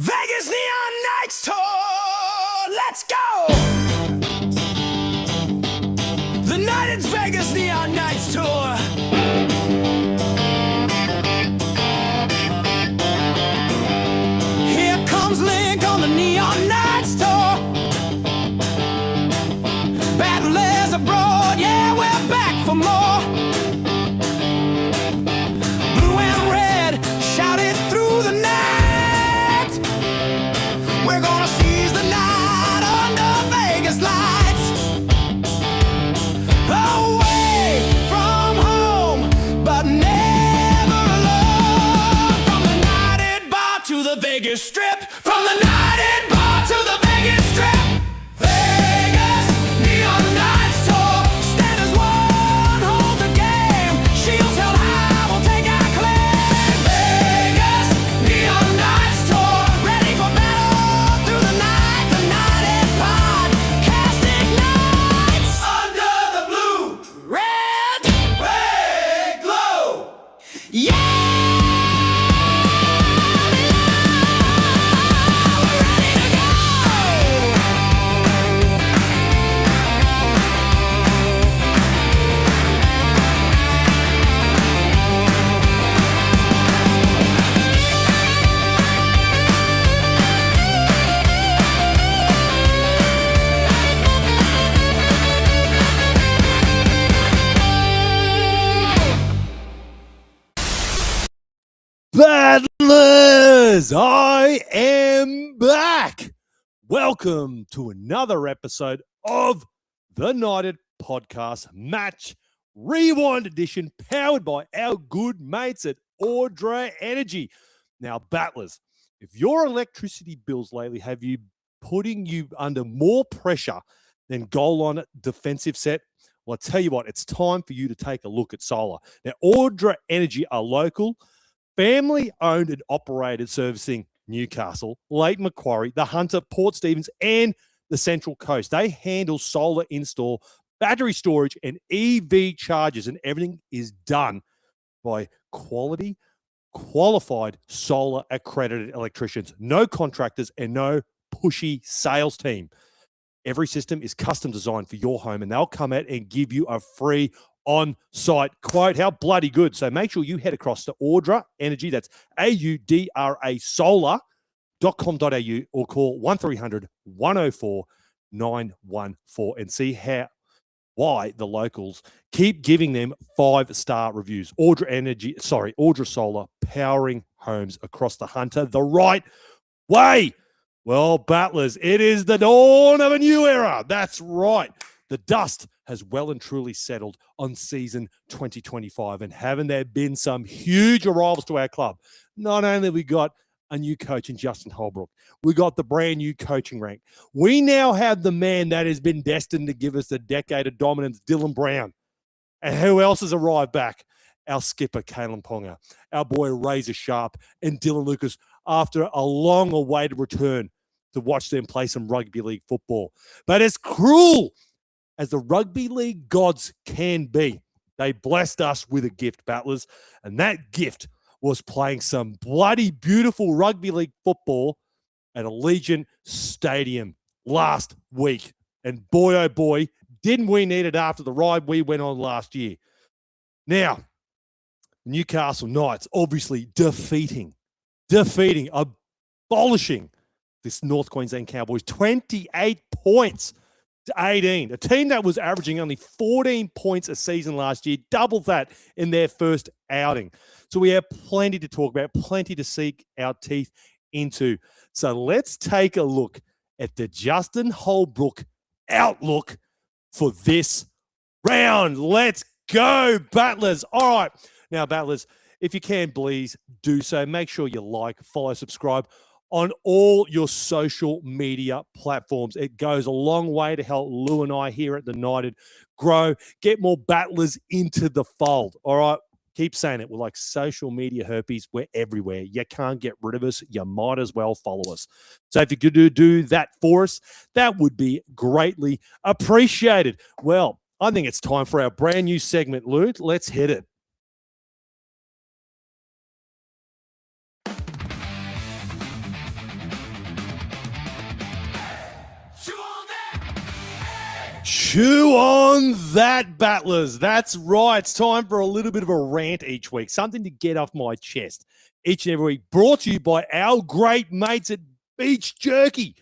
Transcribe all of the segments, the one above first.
Vegas Neon Nights Tour! Let's go! The night it's Vegas Neon Nights Tour. Here comes Link on the Neon Nights Tour. Battlers abroad, yeah, we're back for more. Blue and red, shout it through the night. We're gonna seize the night under Vegas lights. Away from home, but never alone. From the United Bar to the Vegas Strip. From the United Bar to the Vegas Strip. Vegas Neon Nights Tour. Stand as one, hold the game. Shields held high, we'll take our claim. Vegas Neon Nights Tour. Ready for battle through the night. The United Podcast ignites. Under the blue, red, glow. Yeah! Battlers, I am back. Welcome to another episode of the United Podcast Match Rewind Edition, powered by our good mates at Audrey Energy. Now, Battlers, if your electricity bills lately have you putting you under more pressure than goal-line defensive set, well, I tell you what, it's time for you to take a look at solar. Now, Audrey Energy are local, family-owned and operated, servicing Newcastle, Lake Macquarie, the Hunter, Port Stephens, and the Central Coast. They handle solar install, battery storage, and EV chargers, and everything is done by qualified solar accredited electricians. No contractors and no pushy sales team. Every system is custom designed for your home, and they'll come out and give you a free on-site quote. How bloody good. So make sure you head across to Audra Energy, that's AUDRA solar.com.au, or call 1300 104 914 and see why the locals keep giving them 5-star reviews. Audra Solar, powering homes across the Hunter the right way. Well, Battlers, it is the dawn of a new era. That's right. The dust has well and truly settled on season 2025, and haven't there been some huge arrivals to our club? Not only have we got a new coach in Justin Holbrook, we got the brand new coaching rank. We now have the man that has been destined to give us a decade of dominance, Dylan Brown. And who else has arrived back? Our skipper, Kalen Ponga, our boy Razor Sharp, and Dylan Lucas, after a long-awaited return to watch them play some rugby league football. But as cruel as the rugby league gods can be, they blessed us with a gift, Battlers, and that gift was playing some bloody beautiful rugby league football at Allegiant Stadium last week. And boy, oh boy, didn't we need it after the ride we went on last year. Now, Newcastle Knights obviously defeating, abolishing this North Queensland Cowboys, 28 points to 18. A team that was averaging only 14 points a season last year, double that in their first outing. So we have plenty to talk about, plenty to sink our teeth into. So let's take a look at the Justin Holbrook outlook for this round. Let's go, Battlers. All right. Now, Battlers, if you can, please do so. Make sure you like, follow, subscribe on all your social media platforms. It goes a long way to help Lou and I here at the United grow, get more Battlers into the fold. All right. Keep saying it. We're like social media herpes. We're everywhere. You can't get rid of us. You might as well follow us. So if you could do that for us, that would be greatly appreciated. Well, I think it's time for our brand new segment, Lou. Let's hit it. Chew on that, battlers. That's right. It's time for a little bit of a rant each week, something to get off my chest each and every week. Brought to you by our great mates at Beach Jerky,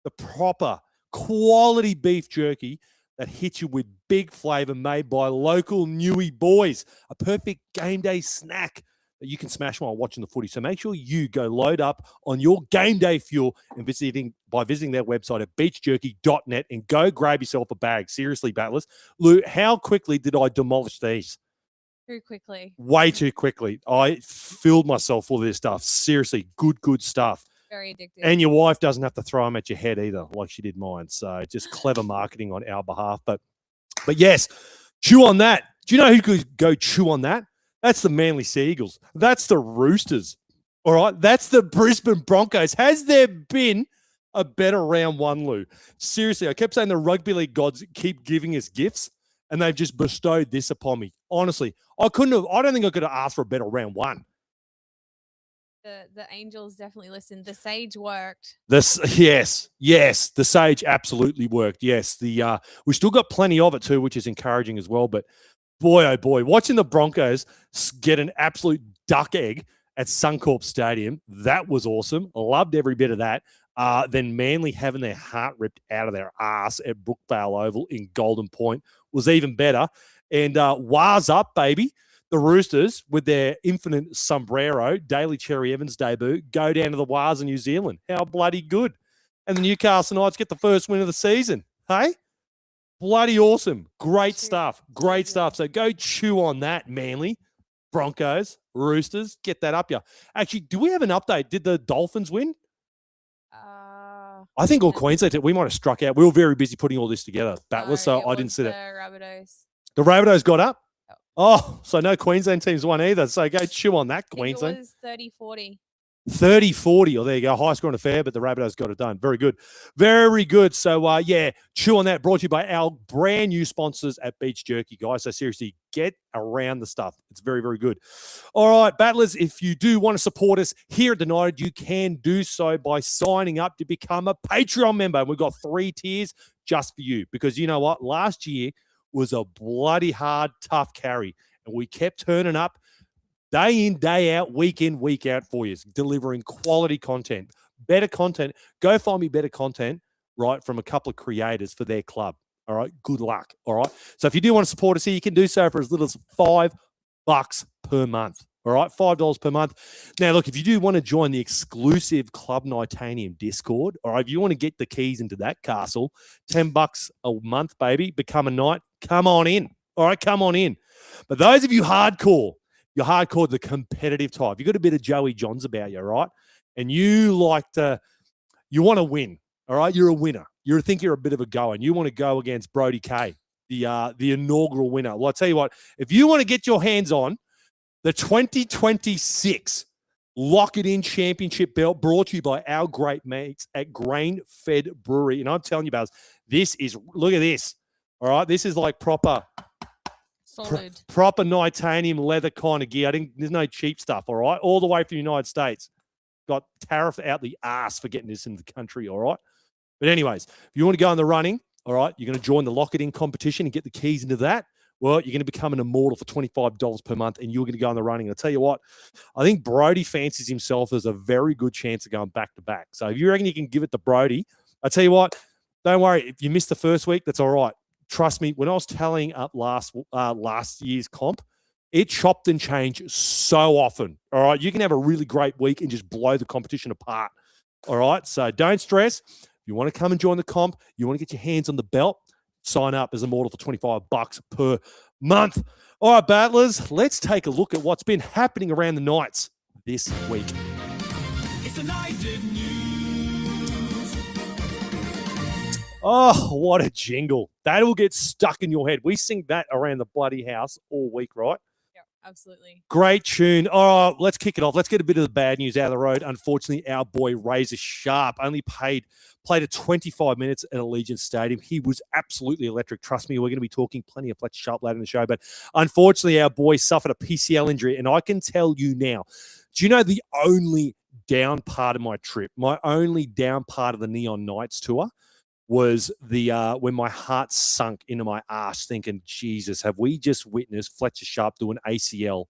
the proper quality beef jerky that hits you with big flavor, made by local Newey boys. A perfect game day snack that you can smash while watching the footy. So make sure you go load up on your game day fuel and visiting their website at beachjerky.net and go grab yourself a bag. Seriously, battlers. Lou, how quickly did I demolish these? Too quickly. Way too quickly. I filled myself full of this stuff. Seriously, good stuff. Very addictive. And your wife doesn't have to throw them at your head either, like she did mine. So just clever marketing on our behalf. But yes, chew on that. Do you know who could go chew on that? That's the Manly Sea Eagles. That's the Roosters. All right. That's the Brisbane Broncos. Has there been a better round one, Lou? Seriously, I kept saying the rugby league gods keep giving us gifts, and they've just bestowed this upon me. Honestly, I don't think I could have asked for a better round one. The Angels definitely listened. The Sage worked. Yes, the Sage absolutely worked. Yes, we still got plenty of it too, which is encouraging as well. But boy, oh boy, watching the Broncos get an absolute duck egg at Suncorp Stadium, that was awesome. I loved every bit of that. Then Manly having their heart ripped out of their ass at Brookvale Oval in Golden Point was even better. And wah's up, baby. The Roosters, with their infinite sombrero, Daly Cherry Evans debut, go down to the Wahs in New Zealand. How bloody good. And the Newcastle Knights get the first win of the season. Hey? Bloody awesome. Great stuff. Great stuff. So go chew on that, Manly. Broncos, Roosters, get that up, yeah. Actually, do we have an update? Did the Dolphins win? I think all Queensland, we might have struck out. We were very busy putting all this together, battlers, so I didn't see that. The Rabbitohs got up? Oh, so no Queensland teams won either. So go chew on that, Queensland. It was 30-40. 30-40. Oh, there you go. High scoring affair, but the Rabbitohs got it done. Very good. Very good. So, yeah, chew on that. Brought to you by our brand new sponsors at Beach Jerky, guys. So, seriously, get around the stuff. It's very, very good. All right, battlers, if you do want to support us here at the United, you can do so by signing up to become a Patreon member. And we've got 3 tiers just for you because you know what? Last year was a bloody hard, tough carry. And we kept turning up day in, day out, week in, week out for you, delivering quality content, better content. Go find me better content, right, from a couple of creators for their club. All right. Good luck. All right. So if you do want to support us here, you can do so for as little as $5 per month. All right. $5 per month. Now, look, if you do want to join the exclusive Club Nitanium Discord, all right, if you want to get the keys into that castle, $10 a month, baby, become a knight. Come on in. All right. Come on in. But those of you hardcore, you're hardcore, the competitive type. You got a bit of Joey Johns about you, right? And you want to win. All right. You're a winner. You think you're a bit of a goer and you want to go against Brody Kay, the inaugural winner. Well, I'll tell you what, if you want to get your hands on the 2026 Lock It In Championship belt brought to you by our great mates at Grain Fed Brewery. And I'm telling you, Buzz, look at this. All right. This is like proper Nitanium leather kind of gear. There's no cheap stuff. All right. All the way from the United States. Got tariff out the ass for getting this in the country. All right. But anyways, if you want to go in the running, all right, you're going to join the Lock It In competition and get the keys into that. Well, you're going to become an immortal for $25 per month, and you're going to go in the running. I'll tell you what, I think Brody fancies himself as a very good chance of going back to back. So if you reckon you can give it to Brody, I'll tell you what, don't worry. If you missed the first week, that's all right. Trust me, when I was tallying up last year's comp, it chopped and changed so often. All right, you can have a really great week and just blow the competition apart. All right, so don't stress. You want to come and join the comp, you want to get your hands on the belt, sign up as Immortal for $25 per month. All right, battlers, let's take a look at what's been happening around the Knights this week. It's United News. Oh, what a jingle. That'll get stuck in your head. We sing that around the bloody house all week, right? Absolutely. Great tune. All right, let's kick it off. Let's get a bit of the bad news out of the road. Unfortunately, our boy Razor Sharp only played a 25 minutes at Allegiant Stadium. He was absolutely electric. Trust me, we're going to be talking plenty of Fletcher Sharp later in the show. But unfortunately, our boy suffered a PCL injury. And I can tell you now, do you know the only down part of my trip, my only down part of the Neon Knights tour was the when my heart sunk into my ass thinking, Jesus, have we just witnessed Fletcher Sharp do an ACL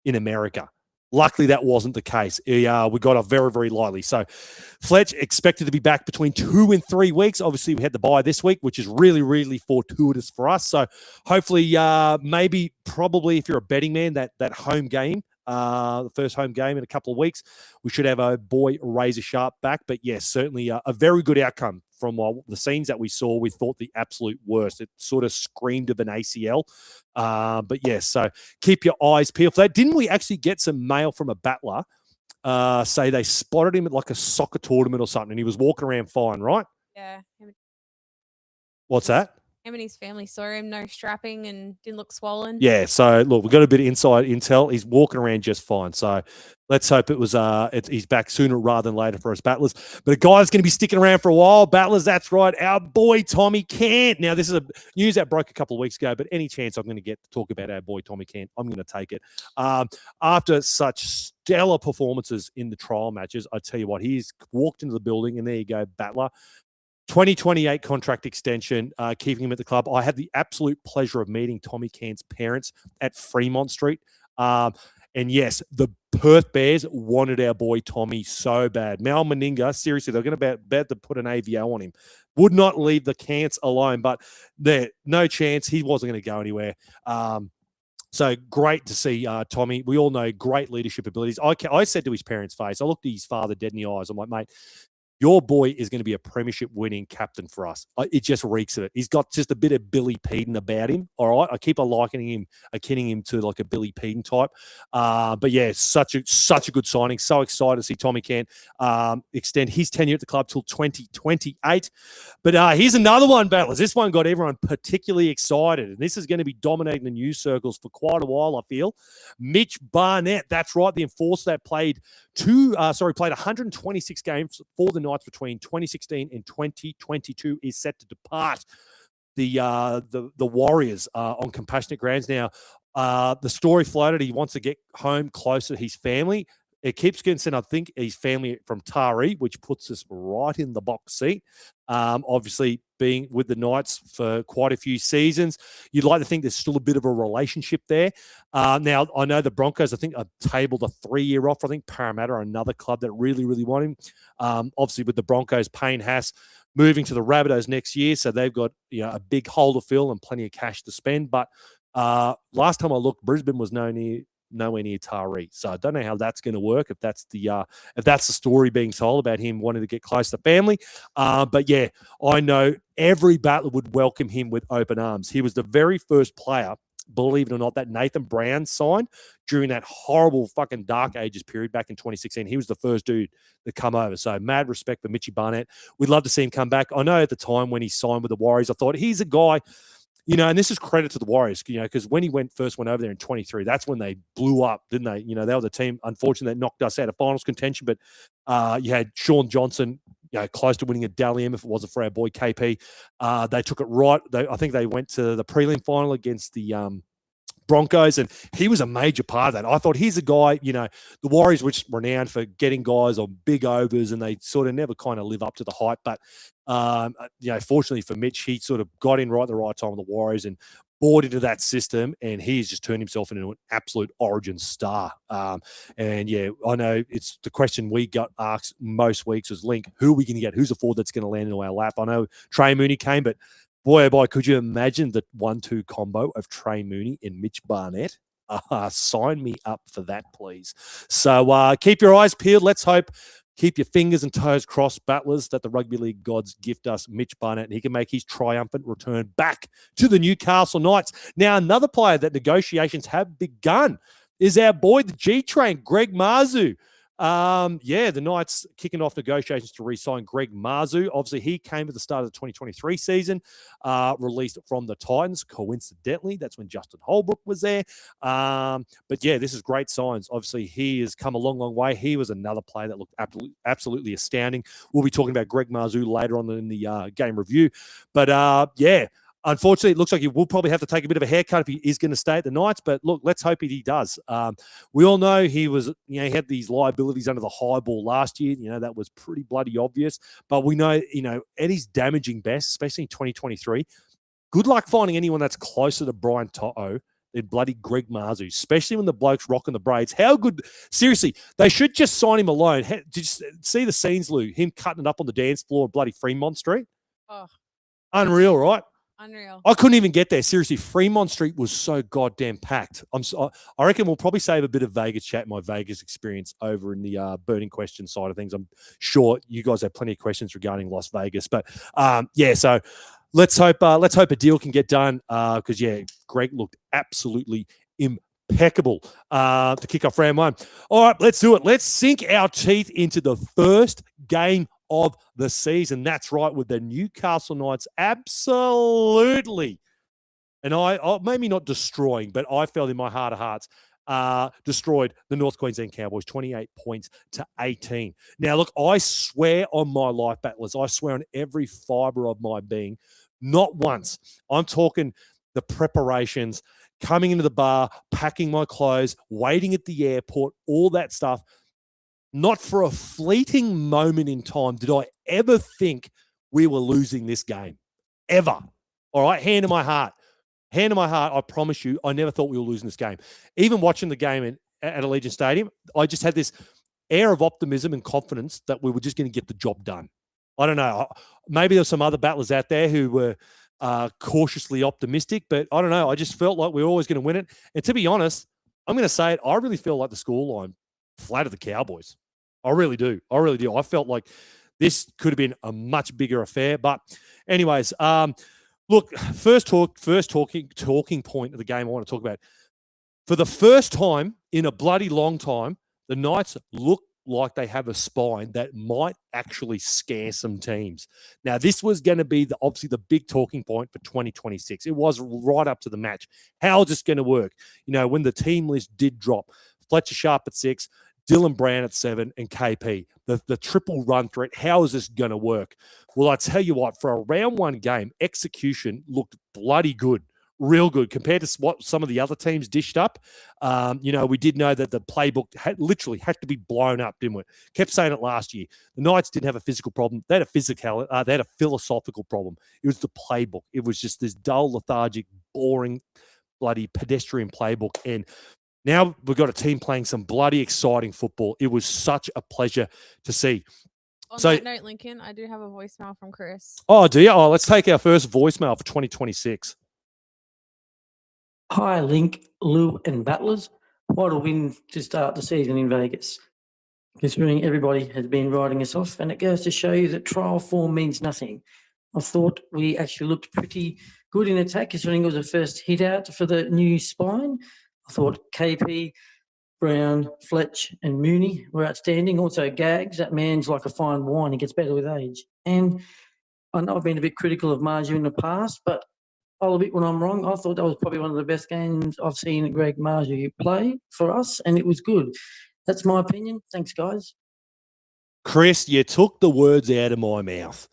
in America? Luckily, that wasn't the case. We got off very, very lightly. So Fletch expected to be back between 2 and 3 weeks. Obviously, we had the bye this week, which is really, really fortuitous for us. So hopefully, maybe, probably, if you're a betting man, that home game, the first home game in a couple of weeks, we should have our boy Razor Sharp back. But yes, certainly a very good outcome from the scenes that we saw. We thought the absolute worst. It sort of screamed of an ACL. But yes, so keep your eyes peeled for that. Didn't we actually get some mail from a battler? Say they spotted him at like a soccer tournament or something, and he was walking around fine, right? Yeah. What's that? Him and his family saw him, no strapping, and didn't look swollen. Yeah, so look, we've got a bit of inside intel. He's walking around just fine. So let's hope it was he's back sooner rather than later for us battlers. But a guy that's going to be sticking around for a while, battlers, that's right, our boy Tommy Cant. Now, this is news that broke a couple of weeks ago, but any chance I'm going to get to talk about our boy Tommy Cant, I'm going to take it. After such stellar performances in the trial matches, I tell you what, he's walked into the building, and there you go, battler. 2028 contract extension, keeping him at the club. I had the absolute pleasure of meeting Tommy Cant's parents at Fremont Street. And yes, the Perth Bears wanted our boy Tommy so bad. Mal Meninga, seriously, they're going to about to put an AVO on him. Would not leave the Cants alone, but there, no chance. He wasn't going to go anywhere. So great to see Tommy. We all know great leadership abilities. I said to his parents' face, I looked at his father dead in the eyes. I'm like, mate, your boy is going to be a premiership winning captain for us. It just reeks of it. He's got just a bit of Billy Peden about him. All right. I keep likening him, akinning him to like a Billy Peden type. But yeah, such a good signing. So excited to see Tommy Cant extend his tenure at the club till 2028. But here's another one, battlers. This one got everyone particularly excited. And this is going to be dominating the news circles for quite a while, I feel. Mitch Barnett. That's right. The enforcer that played 126 games for the Knights between 2016 and 2022 is set to depart the Warriors on compassionate grounds. Now, the story floated he wants to get home closer to his family. It keeps getting said, I think, his family from Taree, which puts us right in the box seat. Obviously, being with the Knights for quite a few seasons, you'd like to think there's still a bit of a relationship there. Now, I know the Broncos, I think, have tabled a 3-year offer. I think Parramatta are another club that really, really want him. Obviously, with the Broncos, Payne Haas moving to the Rabbitohs next year, so they've got a big hole to fill and plenty of cash to spend. But last time I looked, Brisbane was nowhere near Taree. So I don't know how that's going to work, if that's the story being told about him wanting to get close to family. But yeah, I know every battler would welcome him with open arms. He was the very first player, believe it or not, that Nathan Brown signed during that horrible fucking dark ages period back in 2016. He was the first dude to come over. So mad respect for Mitchy Barnett. We'd love to see him come back. I know at the time when he signed with the Warriors, I thought he's a guy, and this is credit to the Warriors, because when he first went over there in 23, that's when they blew up, didn't they? They were the team, unfortunately, that knocked us out of finals contention. But you had Sean Johnson, close to winning a Dally M if it wasn't for our boy KP. They took it right. I think they went to the prelim final against the Broncos, and he was a major part of that. I thought he's a guy, the Warriors were renowned for getting guys on big overs, and they sort of never kind of live up to the hype. But, fortunately for Mitch, he sort of got in right at the right time with the Warriors and bought into that system, and he's just turned himself into an absolute origin star. And yeah, I know it's the question we got asked most weeks was, Link, who are we going to get? Who's a forward that's going to land into our lap? I know Trey Mooney came, but boy, oh boy, could you imagine the 1-2 combo of Trey Mooney and Mitch Barnett? Sign me up for that, please. So keep your eyes peeled. Let's hope, keep your fingers and toes crossed, battlers, that the rugby league gods gift us Mitch Barnett and he can make his triumphant return back to the Newcastle Knights. Now, another player that negotiations have begun is our boy, the G-Train, Greg Marzhew. The Knights kicking off negotiations to re-sign Greg Marzhew. Obviously, he came at the start of the 2023 season, released from the Titans. Coincidentally, that's when Justin Holbrook was there. But yeah, this is great signs. Obviously, he has come a long, long way. He was another player that looked absolutely astounding. We'll be talking about Greg Marzhew later on in the game review. But Unfortunately, it looks like he will probably have to take a bit of a haircut if he is going to stay at the Knights. But look, let's hope he does. We all know he was, he had these liabilities under the high ball last year. That was pretty bloody obvious. But we know, at his damaging best, especially in 2023, good luck finding anyone that's closer to Brian To'o than bloody Greg Marzhew, especially when the bloke's rocking the braids. How good? Seriously, they should just sign him alone. Did you see the scenes, Lou? Him cutting it up on the dance floor of bloody Fremont Street? Oh, Unreal, right? unreal. I couldn't even get there. Seriously, Fremont Street was so goddamn packed. I reckon we'll probably save a bit of Vegas chat, my Vegas experience over in the burning question side of things. I'm sure you guys have plenty of questions regarding Las Vegas, but yeah. So let's hope a deal can get done because Greg looked absolutely impeccable to kick off round one. All right, let's do it. Let's sink our teeth into the first game of the season. That's right, with the Newcastle Knights absolutely, and I maybe not destroying, but I felt in my heart of hearts, destroyed the North Queensland Cowboys 28 points to 18. Now, look, I swear on my life, battlers, I swear on every fiber of my being, not once. I'm talking the preparations, coming into the bar, packing my clothes, waiting at the airport, all that stuff. Not for a fleeting moment in time did I ever think we were losing this game. Ever. All right? Hand to my heart. Hand to my heart, I promise you, I never thought we were losing this game. Even watching the game at Allegiant Stadium, I just had this air of optimism and confidence that we were just going to get the job done. I don't know. Maybe there's some other battlers out there who were cautiously optimistic, but I don't know. I just felt like we were always going to win it. And to be honest, I'm going to say it, I really feel like the scoreline flattered the Cowboys. I really do. I really do. I felt like this could have been a much bigger affair. But anyways, look, first talking point of the game I want to talk about. For the first time in a bloody long time, the Knights look like they have a spine that might actually scare some teams. Now, this was going to be obviously the big talking point for 2026. It was right up to the match. How is this going to work? When the team list did drop, Fletcher Sharp at 6, Dylan Brown at 7, and KP. The triple run threat, how is this going to work? Well, I tell you what, for a round one game, execution looked bloody good, real good, compared to what some of the other teams dished up. We did know that the playbook literally had to be blown up, didn't we? Kept saying it last year. The Knights didn't have a physical problem. They had they had a philosophical problem. It was the playbook. It was just this dull, lethargic, boring, bloody pedestrian playbook. And now we've got a team playing some bloody exciting football. It was such a pleasure to see. On that note, Lincoln, I do have a voicemail from Chris. Oh, do you? Oh, let's take our first voicemail for 2026. Hi, Link, Lou, and Battlers. What a win to start the season in Vegas. Considering everybody has been writing us off, and it goes to show you that trial form means nothing. I thought we actually looked pretty good in attack, considering it was the first hit out for the new spine. I thought KP, Brown, Fletch, and Mooney were outstanding. Also, Gags, that man's like a fine wine. He gets better with age. And I know I've been a bit critical of Marju in the past, but I'll admit when I'm wrong. I thought that was probably one of the best games I've seen Greg Marju play for us, and it was good. That's my opinion. Thanks, guys. Chris, you took the words out of my mouth.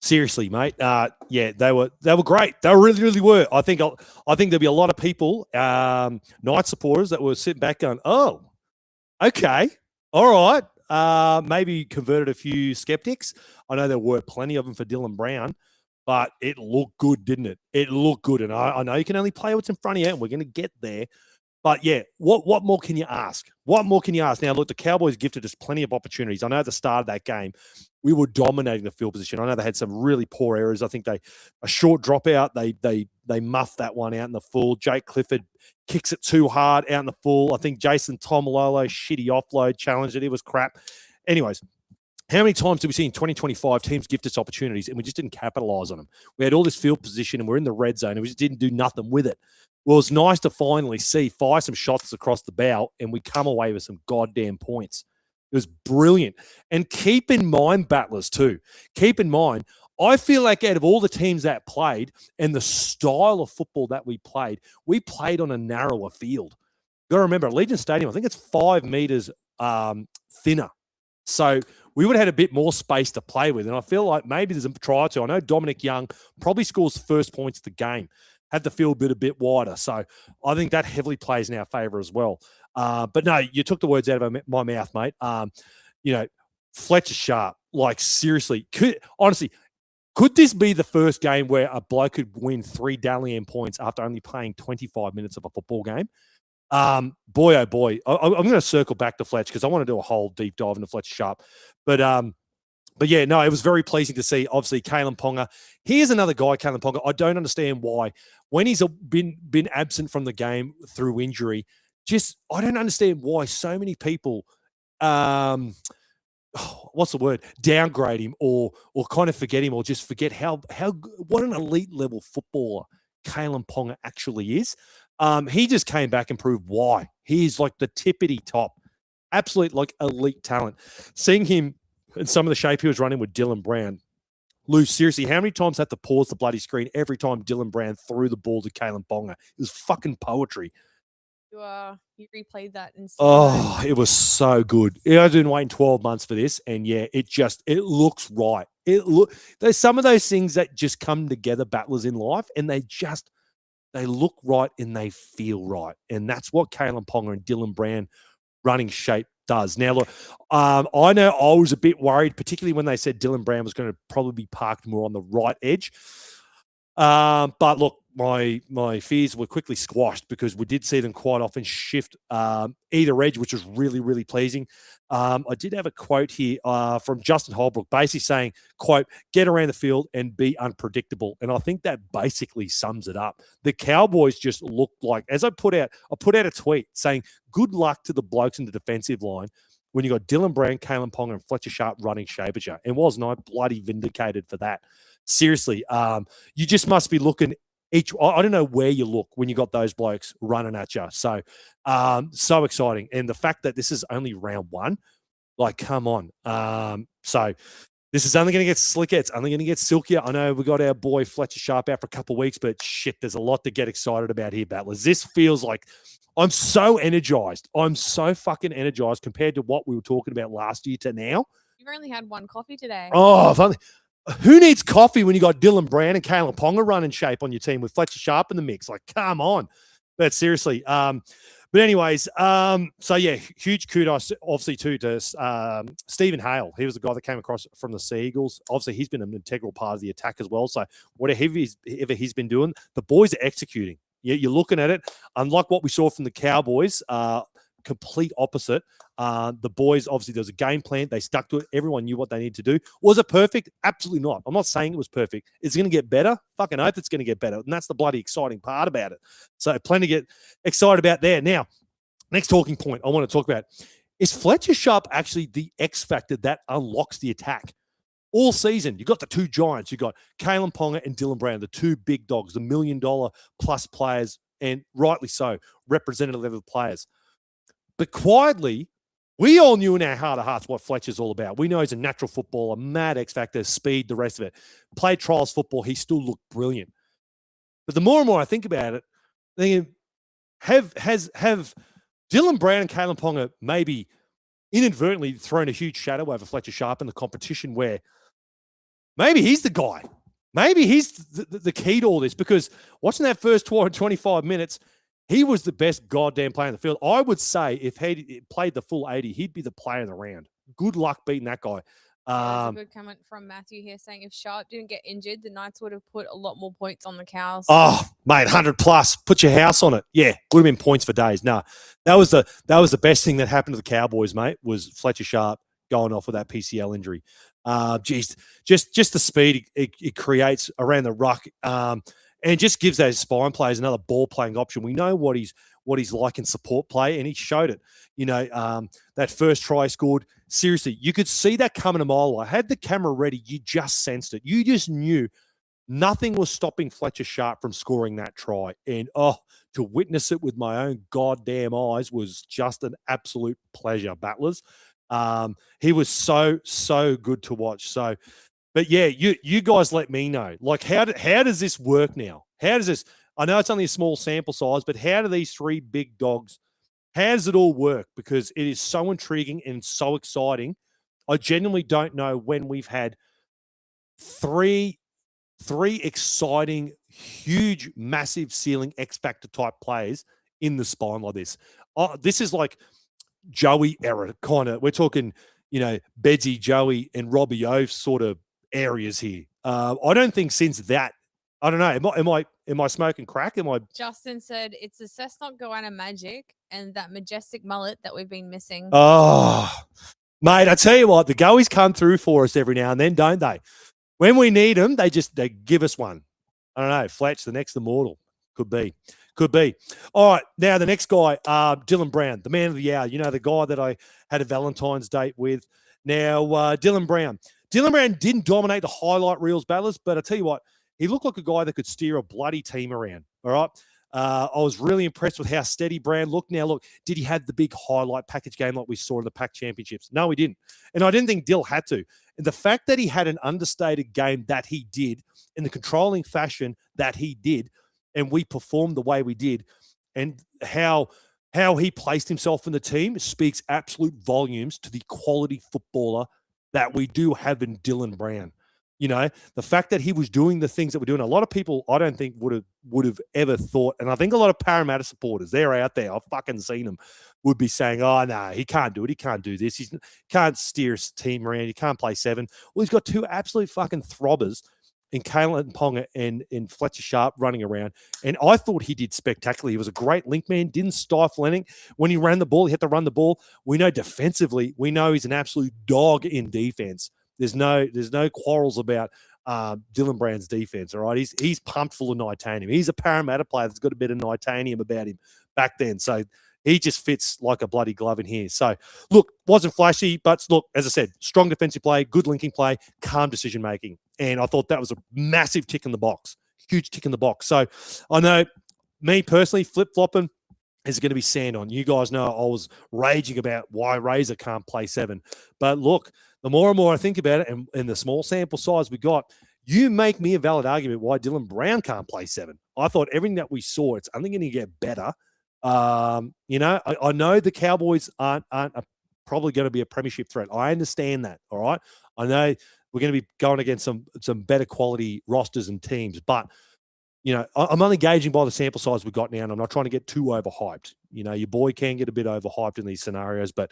Seriously, mate. Yeah, they were great. They really, really were. I think there'll be a lot of people, Knight supporters, that were sitting back going, "Oh, okay, all right." Maybe converted a few skeptics. I know there were plenty of them for Dylan Brown, but it looked good, didn't it? It looked good, and I know you can only play what's in front of you, and we're going to get there. But yeah, what more can you ask? What more can you ask? Now, look, the Cowboys gifted us plenty of opportunities. I know at the start of that game, we were dominating the field position. I know they had some really poor errors. I think a short dropout, they muffed that one out in the full. Jake Clifford kicks it too hard out in the full. I think Jason Tomalolo, shitty offload, challenged it. It was crap. Anyways, how many times did we see in 2025 teams gift us opportunities and we just didn't capitalize on them? We had all this field position and we're in the red zone and we just didn't do nothing with it. Well, it's nice to finally fire some shots across the bow and we come away with some goddamn points. It was brilliant. And keep in mind, battlers too, keep in mind, I feel like out of all the teams that played and the style of football that we played on a narrower field. You got to remember, Allegiant Stadium, I think it's 5 meters thinner. So we would have had a bit more space to play with. And I feel like maybe there's a try or two. I know Dominic Young probably scores first points of the game, had the field a bit wider. So I think that heavily plays in our favour as well. But no, you took the words out of my mouth, mate. Fletcher Sharp, like seriously, could this be the first game where a bloke could win 3 Dally M points after only playing 25 minutes of a football game? Boy, oh boy, I'm going to circle back to Fletch because I want to do a whole deep dive into Fletcher Sharp. But yeah, no, it was very pleasing to see, obviously, Kalen Ponga. Here's another guy, Kalen Ponga. I don't understand why. When he's been absent from the game through injury, I don't understand why so many people what's the word? Downgrade him or kind of forget him or just forget what an elite level footballer Kalen Ponga actually is. He just came back and proved why. He's like the tippity top, absolute like elite talent. Seeing him in some of the shape he was running with Dylan Brown. Lou, seriously, how many times had to pause the bloody screen every time Dylan Brown threw the ball to Kalen Ponga? It was fucking poetry. You replayed that in Oh, it was so good. I've been waiting 12 months for this, and yeah, it looks right. There's some of those things that just come together, battlers in life, and they look right and they feel right. And that's what Kalen Ponga and Dylan Brown running shape does. Now, look, I know I was a bit worried, particularly when they said Dylan Brown was going to probably be parked more on the right edge. But look, my fears were quickly squashed because we did see them quite often shift either edge, which was really, really pleasing. I did have a quote here from Justin Holbrook, basically saying, quote, get around the field and be unpredictable. And I think that basically sums it up. The Cowboys just looked like, as I put out a tweet saying, good luck to the blokes in the defensive line when you got Dylan Brown, Kalen Ponga, and Fletcher Sharp running shape at you. And wasn't I bloody vindicated for that? Seriously, you just must be looking I don't know where you look when you got those blokes running at you. So, so exciting. And the fact that this is only round 1, like, come on. So this is only going to get slicker. It's only going to get silkier. I know we got our boy Fletcher Sharp out for a couple of weeks, but shit, there's a lot to get excited about here, battlers. This feels like I'm so energized. I'm so fucking energized compared to what we were talking about last year to now. You've only had 1 coffee today. Oh, who needs coffee when you got Dylan Brown and Kalen Ponga running shape on your team with Fletcher Sharp in the mix? Like, come on. But seriously, but anyways, so yeah, huge kudos, obviously, too, to Stephen Hale. He was the guy that came across from the Sea Eagles. Obviously, he's been an integral part of the attack as well. So whatever he's been doing, the boys are executing. You're looking at it, unlike what we saw from the Cowboys, complete opposite. The boys, obviously, there was a game plan. They stuck to it. Everyone knew what they needed to do. Was it perfect? Absolutely not. I'm not saying it was perfect. It's going to get better. Fucking oath it's going to get better. And that's the bloody exciting part about it. So plenty to get excited about there. Now, next talking point I want to talk about is Fletcher Sharp actually the X factor that unlocks the attack. All season, you got the 2 giants. You got Kalen Ponga and Dylan Brown, the 2 big dogs, the $1 million plus players, and rightly so, representative level players. But quietly, we all knew in our heart of hearts what Fletcher's all about. We know he's a natural footballer, mad X factor, speed, the rest of it. Played trials football, he still looked brilliant. But the more and more I think about it, thinking, have Dylan Brown and Kalen Ponga maybe inadvertently thrown a huge shadow over Fletcher Sharp in the competition where maybe he's the guy. Maybe he's the key to all this, because watching that first 25 minutes, he was the best goddamn player in the field. I would say if he played the full 80, he'd be the player of the round. Good luck beating that guy. There's a good comment from Matthew here saying if Sharp didn't get injured, the Knights would have put a lot more points on the Cows. Oh, mate, 100 plus. Put your house on it. Yeah, would have been points for days. No, that was the best thing that happened to the Cowboys, mate, was Fletcher Sharp going off with that PCL injury. Geez, just the speed it creates around the ruck, and just gives those spine players another ball playing option. We know what he's like in support play, and he showed it. You know, that first try he scored, seriously, you could see that coming a mile away. Had the camera ready, you just sensed it. You just knew nothing was stopping Fletcher Sharp from scoring that try. And, to witness it with my own goddamn eyes was just an absolute pleasure, battlers. He was so good to watch. So, but yeah, you guys let me know. Like, how does this work now? How does this? I know it's only a small sample size, but how do these 3 big dogs? How does it all work? Because it is so intriguing and so exciting. I genuinely don't know when we've had three exciting, huge, massive ceiling X factor type players in the spine like this. This is like Joey era kind of. We're talking, Bedsy, Joey, and Robbie O sort of areas here. I don't think since that. I don't know. Am I smoking crack? Justin said it's the Cessnock Goanna magic and that majestic mullet that we've been missing. Oh, mate, I tell you what, the goeies come through for us every now and then, don't they? When we need them, they give us one. I don't know. Fletch, the next immortal. Could be. All right. Now, the next guy, Dylan Brown, the man of the hour. The guy that I had a Valentine's date with. Now, Dylan Brown. Dylan Brown didn't dominate the highlight reels battlers, but I tell you what, he looked like a guy that could steer a bloody team around. All right. I was really impressed with how steady Brown looked. Now, look, did he have the big highlight package game like we saw in the Pac Championships? No, he didn't. And I didn't think Dill had to. And the fact that he had an understated game that he did in the controlling fashion that he did, and we performed the way we did, and how he placed himself in the team speaks absolute volumes to the quality footballer that we do have in Dylan Brown. The fact that he was doing the things that we're doing, a lot of people I don't think would have ever thought, and I think a lot of Parramatta supporters, they're out there, I've fucking seen them, would be saying, oh, no, he can't do it. He can't do this. He can't steer his team around. He can't play 7. Well, he's got 2 absolute fucking throbbers in Kalen Ponga and Fletcher Sharp running around. And I thought he did spectacularly. He was a great link man, didn't stifle anything. When he ran the ball, he had to run the ball. We know defensively, he's an absolute dog in defense. There's no quarrels about Dylan Brown's defense, all right? He's pumped full of Nitanium. He's a Parramatta player that's got a bit of Nitanium about him back then. So he just fits like a bloody glove in here. So, look, wasn't flashy, but look, as I said, strong defensive play, good linking play, calm decision-making. And I thought that was a massive tick in the box, huge tick in the box. So I know me personally, flip-flopping is going to be sand on. You guys know I was raging about why Razor can't play 7. But look, the more and more I think about it, and the small sample size we got, you make me a valid argument why Dylan Brown can't play 7. I thought everything that we saw, it's only going to get better. I know the Cowboys aren't probably going to be a premiership threat. I understand that, all right? I know we're going to be going against some better quality rosters and teams, but I'm only gauging by the sample size we've got now, and I'm not trying to get too overhyped. Your boy can get a bit overhyped in these scenarios, but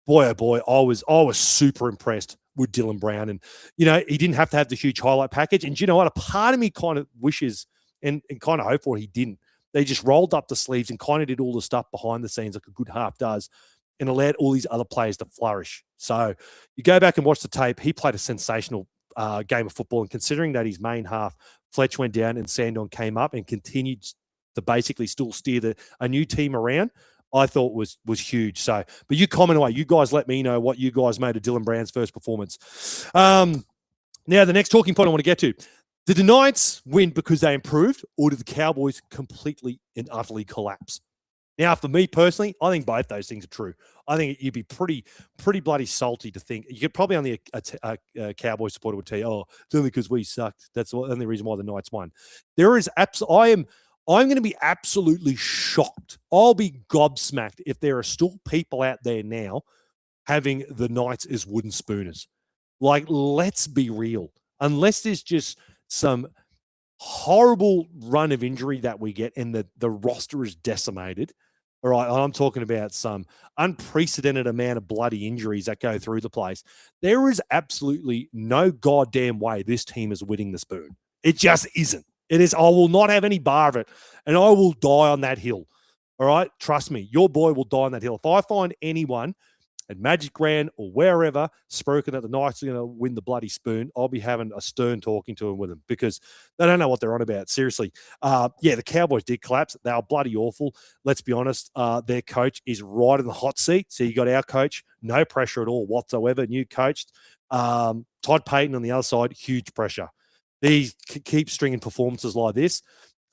boy, oh boy, I was super impressed with Dylan Brown. And, he didn't have to have the huge highlight package. And you know what? A part of me kind of wishes and kind of hope for he didn't. They just rolled up the sleeves and kind of did all the stuff behind the scenes like a good half does and allowed all these other players to flourish. So you go back and watch the tape. He played a sensational game of football. And considering that his main half, Fletch went down and Sandon came up and continued to basically still steer a new team around, I thought was huge. So, but you comment away. You guys let me know what you guys made of Dylan Brown's first performance. Now, the next talking point I want to get to. Did the Knights win because they improved, or did the Cowboys completely and utterly collapse? Now, for me personally, I think both those things are true. I think you'd be pretty bloody salty to think. You could probably only a Cowboy supporter would tell you, oh, it's only because we sucked. That's the only reason why the Knights won. I'm going to be absolutely shocked. I'll be gobsmacked if there are still people out there now having the Knights as wooden spooners. Like, let's be real. Unless there's just some horrible run of injury that we get and the roster is decimated. All right, I'm talking about some unprecedented amount of bloody injuries that go through the place. There is absolutely no goddamn way this team is winning the spoon. It just isn't. It is. I will not have any bar of it, and I will die on that hill. All right, trust me, your boy will die on that hill. If I find anyone at Magic Grand or wherever spoken that the Knights are going to win the bloody spoon, I'll be having a stern talking to them with them because they don't know what they're on about. Seriously. The Cowboys did collapse. They were bloody awful. Let's be honest. Their coach is right in the hot seat. So you got our coach, no pressure at all whatsoever. New coach. Todd Payton on the other side, huge pressure. He keeps stringing performances like this.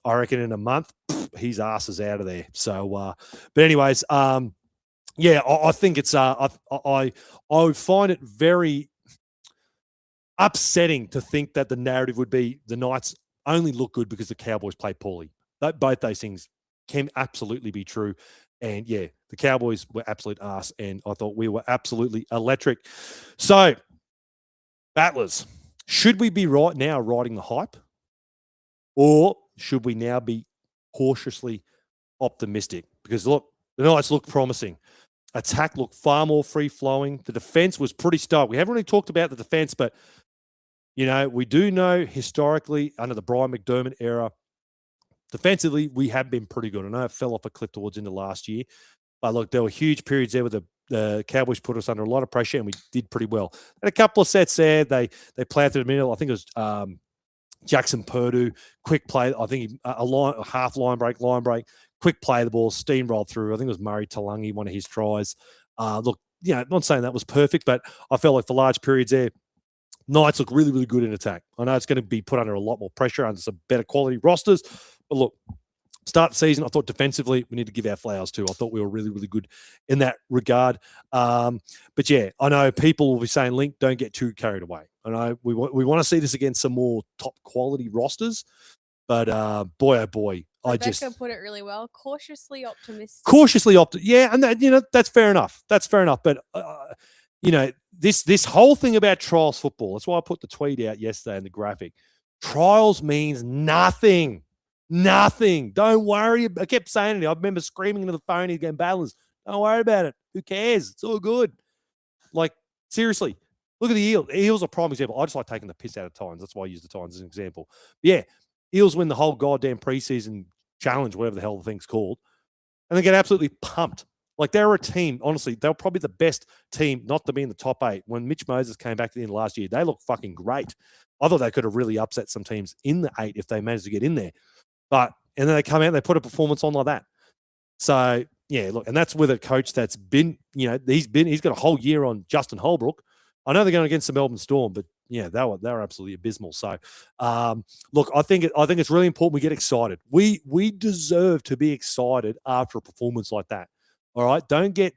I reckon in a month, his ass is out of there. So, but anyways, I think it's I would find it very upsetting to think that the narrative would be the Knights only look good because the Cowboys play poorly. Both those things can absolutely be true. And yeah, the Cowboys were absolute arse, and I thought we were absolutely electric. So, Battlers, should we be right now riding the hype, or should we now be cautiously optimistic? Because look, the Knights look promising. Attack looked far more free flowing. The defense was pretty stark. We haven't really talked about the defense, but we do know historically under the Brian McDermott era, defensively we have been pretty good. I know it fell off a cliff towards into last year, but look, there were huge periods there where the Cowboys put us under a lot of pressure, and we did pretty well. And a couple of sets there, they played through the middle. I think it was Jackson Purdue, quick play. I think a half line break, quick play of the ball, steamrolled through. I think it was Murray Talangi, one of his tries. Look, not saying that was perfect, but I felt like for large periods there, Knights look really, really good in attack. I know it's going to be put under a lot more pressure under some better quality rosters, but look, start the season, I thought defensively we need to give our flowers too. I thought we were really, really good in that regard. But yeah, I know people will be saying, Link, don't get too carried away. I know we want to see this against some more top quality rosters, but boy, oh boy, Rebecca put it really well. Cautiously optimistic. Yeah, and that, that's fair enough. That's fair enough. But this whole thing about trials football. That's why I put the tweet out yesterday in the graphic. Trials means nothing. Nothing. Don't worry. I kept saying it. I remember screaming into the phone again, Battlers. Don't worry about it. Who cares? It's all good. Like, seriously. Look at the Eels. Eels are a prime example. I just like taking the piss out of Titans. That's why I use the Titans as an example. But yeah, Eels win the whole goddamn preseason challenge, whatever the hell the thing's called, and they get absolutely pumped. Like, they were a team, honestly, they were probably the best team not to be in the top 8. When Mitch Moses came back at the end of last year, they looked fucking great. I thought they could have really upset some teams in the 8 if they managed to get in there. And then they come out and they put a performance on like that. So, yeah, look, and that's with a coach that's been, he's got a whole year on Justin Holbrook. I know they're going against the Melbourne Storm, but yeah, they were absolutely abysmal. So, look, I think it's really important we get excited. We deserve to be excited after a performance like that. All right, don't get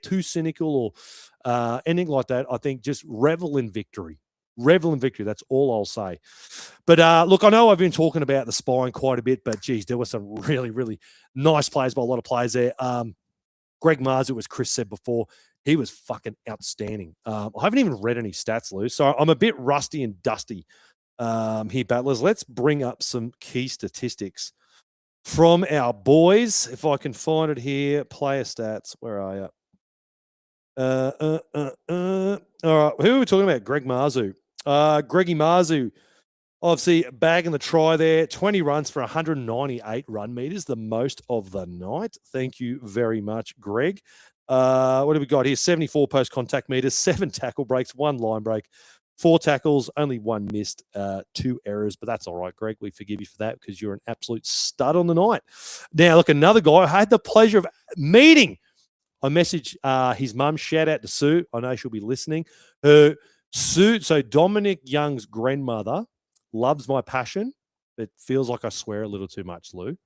too cynical or anything like that. I think just revel in victory. Revel in victory. That's all I'll say. But look, I know I've been talking about the spine quite a bit, but geez, there were some really, really nice plays by a lot of players there. Greg Marzu, as Chris said before, he was fucking outstanding. I haven't even read any stats, Lou, so I'm a bit rusty and dusty here, Battlers. Let's bring up some key statistics from our boys. If I can find it here, player stats. Where are you? All right, who are we talking about? Greg Marzu. Greggy Marzu, obviously bagging the try there. 20 runs for 198 run meters, the most of the night. Thank you very much, Greg. What have we got here? 74 post-contact meters, 7 tackle breaks, 1 line break, 4 tackles, only 1 missed, 2 errors. But that's all right, Greg. We forgive you for that because you're an absolute stud on the night. Now, look, another guy I had the pleasure of meeting. I messaged his mum. Shout out to Sue. I know she'll be listening. So Dominic Young's grandmother loves my passion, but feels like I swear a little too much, Lou.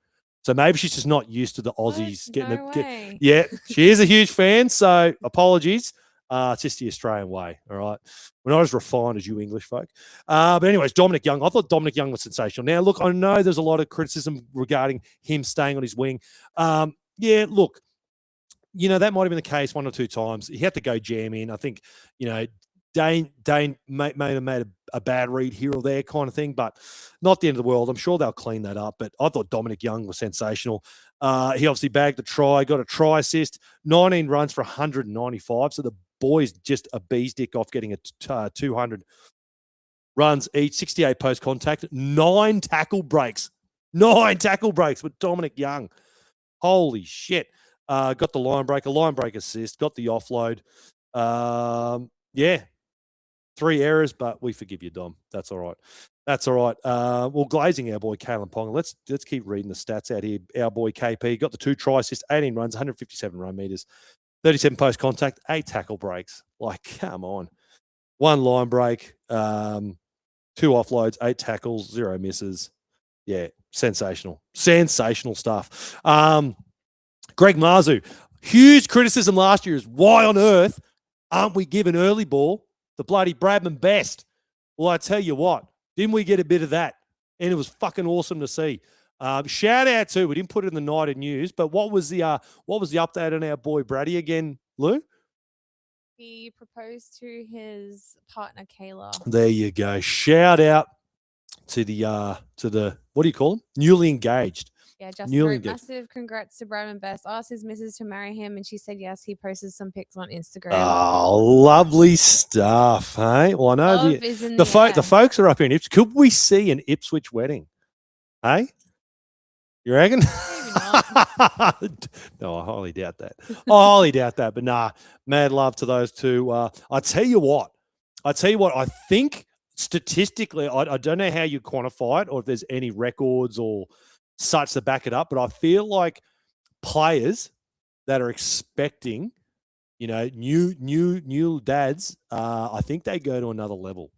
So maybe she's just not used to the Aussies getting way. Yeah, she is a huge fan. So apologies. It's just the Australian way. All right. We're not as refined as you English folk. But anyways, Dominic Young. I thought Dominic Young was sensational. Now, look, I know there's a lot of criticism regarding him staying on his wing. Yeah, look, that might have been the case 1 or 2 times. He had to go jam in. I think, Dane may have made a bad read here or there kind of thing, but not the end of the world. I'm sure they'll clean that up. But I thought Dominic Young was sensational. He obviously bagged the try, got a try assist, 19 runs for 195. So the boys just a bee's dick off getting a 200 runs each, 68 post contact, 9 tackle breaks. 9 tackle breaks with Dominic Young. Holy shit. Got the line break, a line break assist, got the offload. Yeah. 3 errors, but we forgive you, Dom. That's all right. That's all right. Well, glazing our boy Kalen Ponga. Let's keep reading the stats out here. Our boy KP got the 2 try assists, 18 runs, 157 run meters, 37 post contact, 8 tackle breaks. Like, come on. 1 line break, 2 offloads, 8 tackles, 0 misses. Yeah, sensational. Sensational stuff. Greg Marzu, huge criticism last year is why on earth aren't we giving early ball the bloody Bradman Best? Well, I tell you what, didn't we get a bit of that? And it was fucking awesome to see. Shout out to, we didn't put it in the night of news, but what was the update on our boy Brady again, Lou? He proposed to his partner Kayla. There you go. Shout out to the what do you call them? Newly engaged. Yeah, Justin Newly wrote, engaged. massive congrats to Brad and Bess. Asked his missus to marry him, and she said yes. He posted some pics on Instagram. Oh, lovely stuff, hey? Well, I know Love is in the air. folks are up here in Ipswich. Could we see an Ipswich wedding? Hey? You reckon? No, I highly doubt that. I highly doubt that. But nah, mad love to those two. I tell you what, I think statistically, I don't know how you quantify it or if there's any records or such to back it up, but I feel like players that are expecting, new dads, I think they go to another level.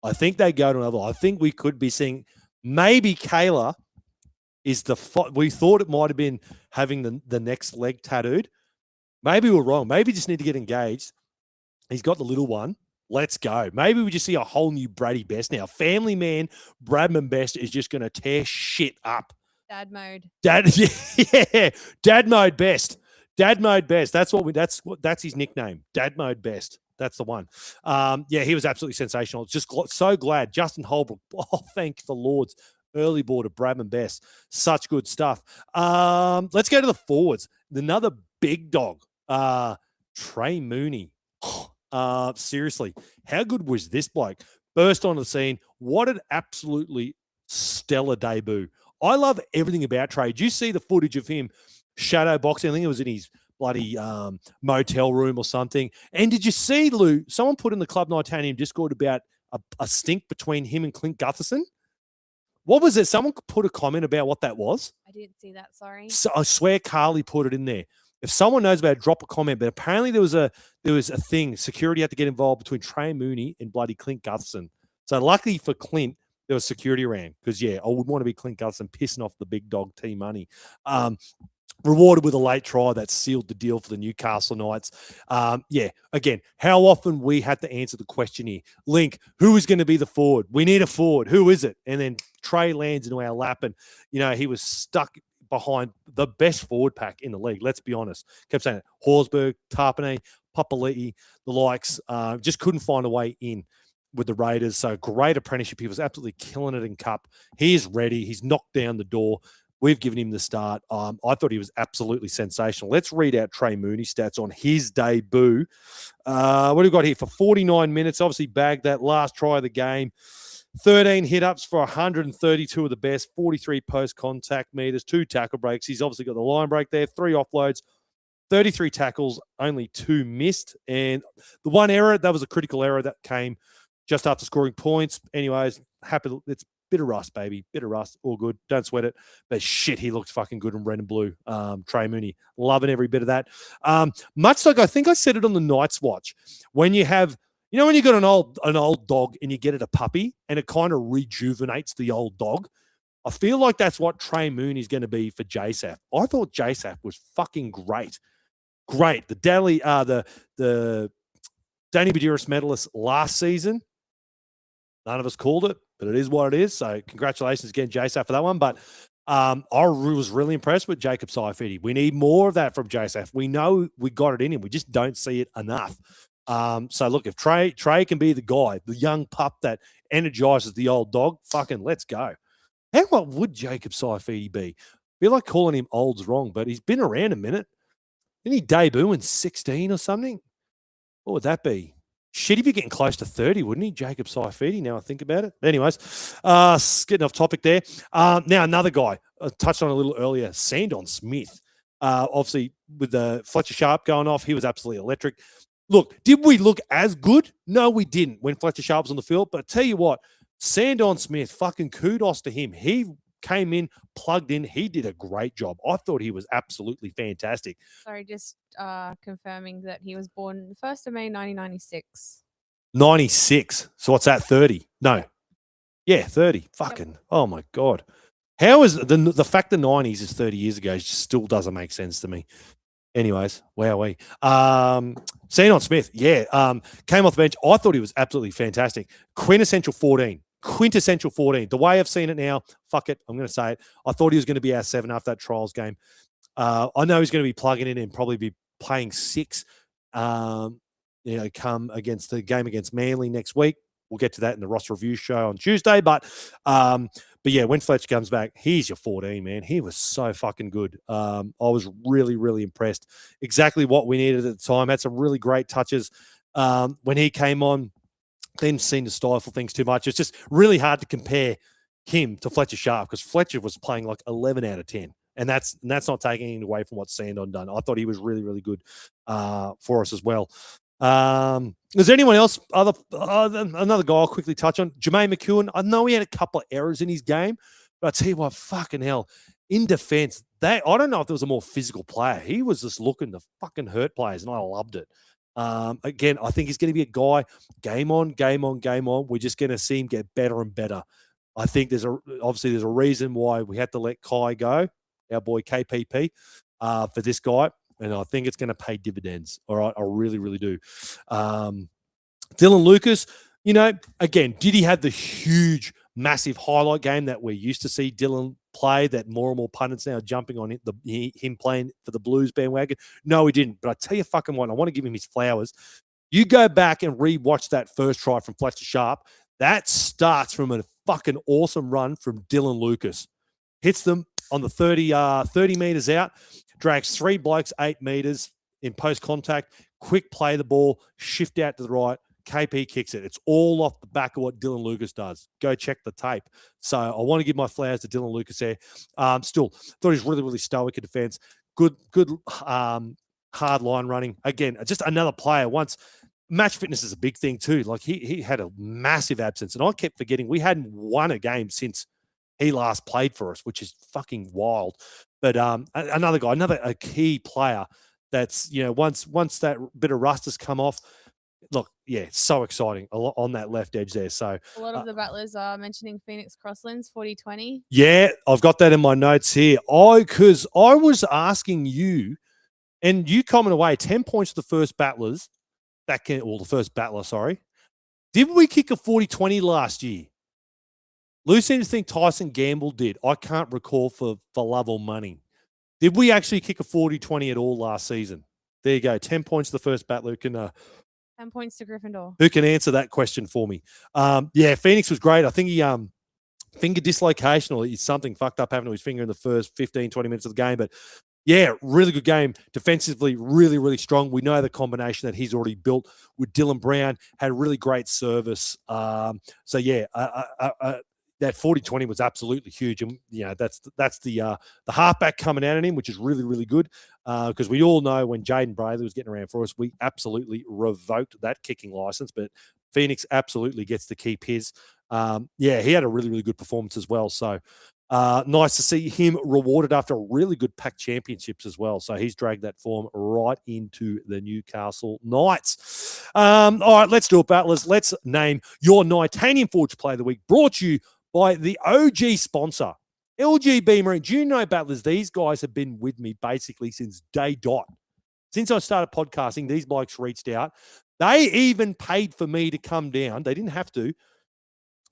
I think we could be seeing maybe Kayla is we thought it might have been having the next leg tattooed. Maybe we're wrong. Maybe just need to get engaged. He's got the little one. Let's go. Maybe we just see a whole new Brady Best now. Family man Bradman Best is just going to tear shit up. Dad mode. Dad mode best. Dad mode best. That's his nickname. Dad mode best. That's the one. He was absolutely sensational. Just so glad. Justin Holbrook. Oh, thank the Lords. Early board of Bradman Best. Such good stuff. Let's go to the forwards. Another big dog. Trey Mooney. Seriously, how good was this bloke? Burst onto the scene. What an absolutely stellar debut. I love everything about Trey. Did you see the footage of him shadow boxing? I think it was in his bloody motel room or something. And did you see, Lou, someone put in the Club Nitanium Discord about a stink between him and Clint Gutherson? What was it? Someone put a comment about what that was. I didn't see that, sorry. So I swear Carly put it in there. If someone knows about it, drop a comment. But apparently there was a thing. Security had to get involved between Trey Mooney and bloody Clint Gutherson. So luckily for Clint, there was security around because, I would want to be Clint Gutherson pissing off the big dog team money. Rewarded with a late try that sealed the deal for the Newcastle Knights. Again, how often we had to answer the question here. Link, who is going to be the forward? We need a forward. Who is it? And then Trey lands into our lap and, he was stuck behind the best forward pack in the league. Let's be honest. Kept saying it. Horsburgh, Tarpanay, Papali'i, the likes, just couldn't find a way in with the Raiders. So great apprenticeship. He was absolutely killing it in Cup. He is ready. He's knocked down the door. We've given him the start. I thought he was absolutely sensational. Let's read out Trey Mooney's stats on his debut. What do we got here? For 49 minutes, obviously bagged that last try of the game. 13 hit-ups for 132 of the best, 43 post-contact meters, 2 tackle breaks. He's obviously got the line break there, 3 offloads, 33 tackles, only 2 missed. And the one error, that was a critical error that came just after scoring points. Anyways, happy. It's bit of rust, baby. Bit of rust. All good. Don't sweat it. But shit, he looked fucking good in red and blue. Trey Mooney. Loving every bit of that. Much like I think I said it on the Night's Watch. When you have, when you got an old dog and you get it a puppy and it kind of rejuvenates the old dog. I feel like that's what Trey Mooney's going to be for JSAF. I thought JSAF was fucking great. Great. The Danny Badiris medalist last season. None of us called it, but it is what it is. So congratulations again, JSAF, for that one. But I was really impressed with Jacob Saifidi. We need more of that from JSAF. We know we got it in him. We just don't see it enough. So look, if Trey can be the guy, the young pup that energizes the old dog, fucking let's go. How what would Jacob Saifidi be? I feel like calling him old's wrong, but he's been around a minute. Didn't he debut in 16 or something? What would that be? Shit, he'd be getting close to 30, wouldn't he? Jacob Saifidi, now I think about it. Anyways, getting off topic there. Now, another guy, I touched on a little earlier, Sandon Smith. Obviously, with the Fletcher Sharp going off, he was absolutely electric. Look, did we look as good? No, we didn't when Fletcher Sharp was on the field. But I tell you what, Sandon Smith, fucking kudos to him. He came in, plugged in. He did a great job. I thought he was absolutely fantastic. Sorry, just confirming that he was born 1st of May, 1996. 96. So what's that, 30? No. Yeah, 30. Fucking, oh my God. How is the fact the 90s is 30 years ago still doesn't make sense to me. Anyways, wowee. Sandon Smith, came off the bench. I thought he was absolutely fantastic. Quintessential 14. quintessential 14. The way I've seen it now, fuck it, I'm going to say it. I thought he was going to be our 7 after that trials game. I know he's going to be plugging in and probably be playing 6. Come against the game against Manly next week. We'll get to that in the Ross review show on Tuesday. But yeah, when Fletcher comes back, he's your 14, man. He was so fucking good. I was really, really impressed. Exactly what we needed at the time. Had some really great touches when he came on. Didn't seem to stifle things too much. It's just really hard to compare him to Fletcher Sharp because Fletcher was playing like 11 out of 10. And that's not taking anything away from what Sandon done. I thought he was really, really good for us as well. Is there anyone else? Another guy I'll quickly touch on. Jermaine McEwen. I know he had a couple of errors in his game, but I tell you what, fucking hell. In defense, I don't know if there was a more physical player. He was just looking to fucking hurt players, and I loved it. Again, I think he's going to be a guy, game on, game on, game on. We're just going to see him get better and better. I think there's a reason why we had to let Kai go, our boy KPP, for this guy. And I think it's going to pay dividends. All right. I really, really do. Dylan Lucas, again, did he have the huge, massive highlight game that we're used to see Dylan play, that more and more pundits now are jumping on him playing for the Blues bandwagon? No, he didn't. But I tell you fucking what, I want to give him his flowers. You go back and re-watch that first try from Fletcher Sharp. That starts from a fucking awesome run from Dylan Lucas. Hits them on the 30 meters out, drags 3 blokes 8 meters in post contact, quick play the ball, shift out to the right, KP kicks it. It's all off the back of what Dylan Lucas does. Go check the tape. So I want to give my flowers to Dylan Lucas there. Still, thought he was really, really stoic in defense. Good hard line running. Again, just another player. Once match fitness is a big thing too. Like he had a massive absence, and I kept forgetting we hadn't won a game since he last played for us, which is fucking wild. But another guy, a key player that's, once that bit of rust has come off, look, yeah, it's so exciting on that left edge there. So a lot of the battlers are mentioning Phoenix Crosslands 40-20. Yeah, I've got that in my notes here. Because I was asking you, and you comment away 10 points to the first battlers. The first battler, sorry. Did we kick a 40-20 last year? Lou seems to think Tyson Gamble did. I can't recall for love or money. Did we actually kick a 40-20 at all last season? There you go. 10 points to the first battler. 10 points to Gryffindor. Who can answer that question for me? Yeah, Phoenix was great. I think he finger dislocation or something fucked up happened to his finger in the first 15, 20 minutes of the game. But yeah, really good game. Defensively, really, really strong. We know the combination that he's already built with Dylan Brown, had really great service. So yeah, that 40-20 was absolutely huge. And, that's the halfback coming out at him, which is really, really good. Because we all know when Jaden Brayley was getting around for us, we absolutely revoked that kicking license. But Phoenix absolutely gets to keep his. Yeah, he had a really, really good performance as well. So nice to see him rewarded after a really good pack championships as well. So he's dragged that form right into the Newcastle Knights. All right, let's do it, battlers. Let's name your Nitanium Forge Play of the Week, brought to you by the OG sponsor, LGB Marine. Do you know, battlers, these guys have been with me basically since day dot. Since I started podcasting, these blokes reached out. They even paid for me to come down. They didn't have to,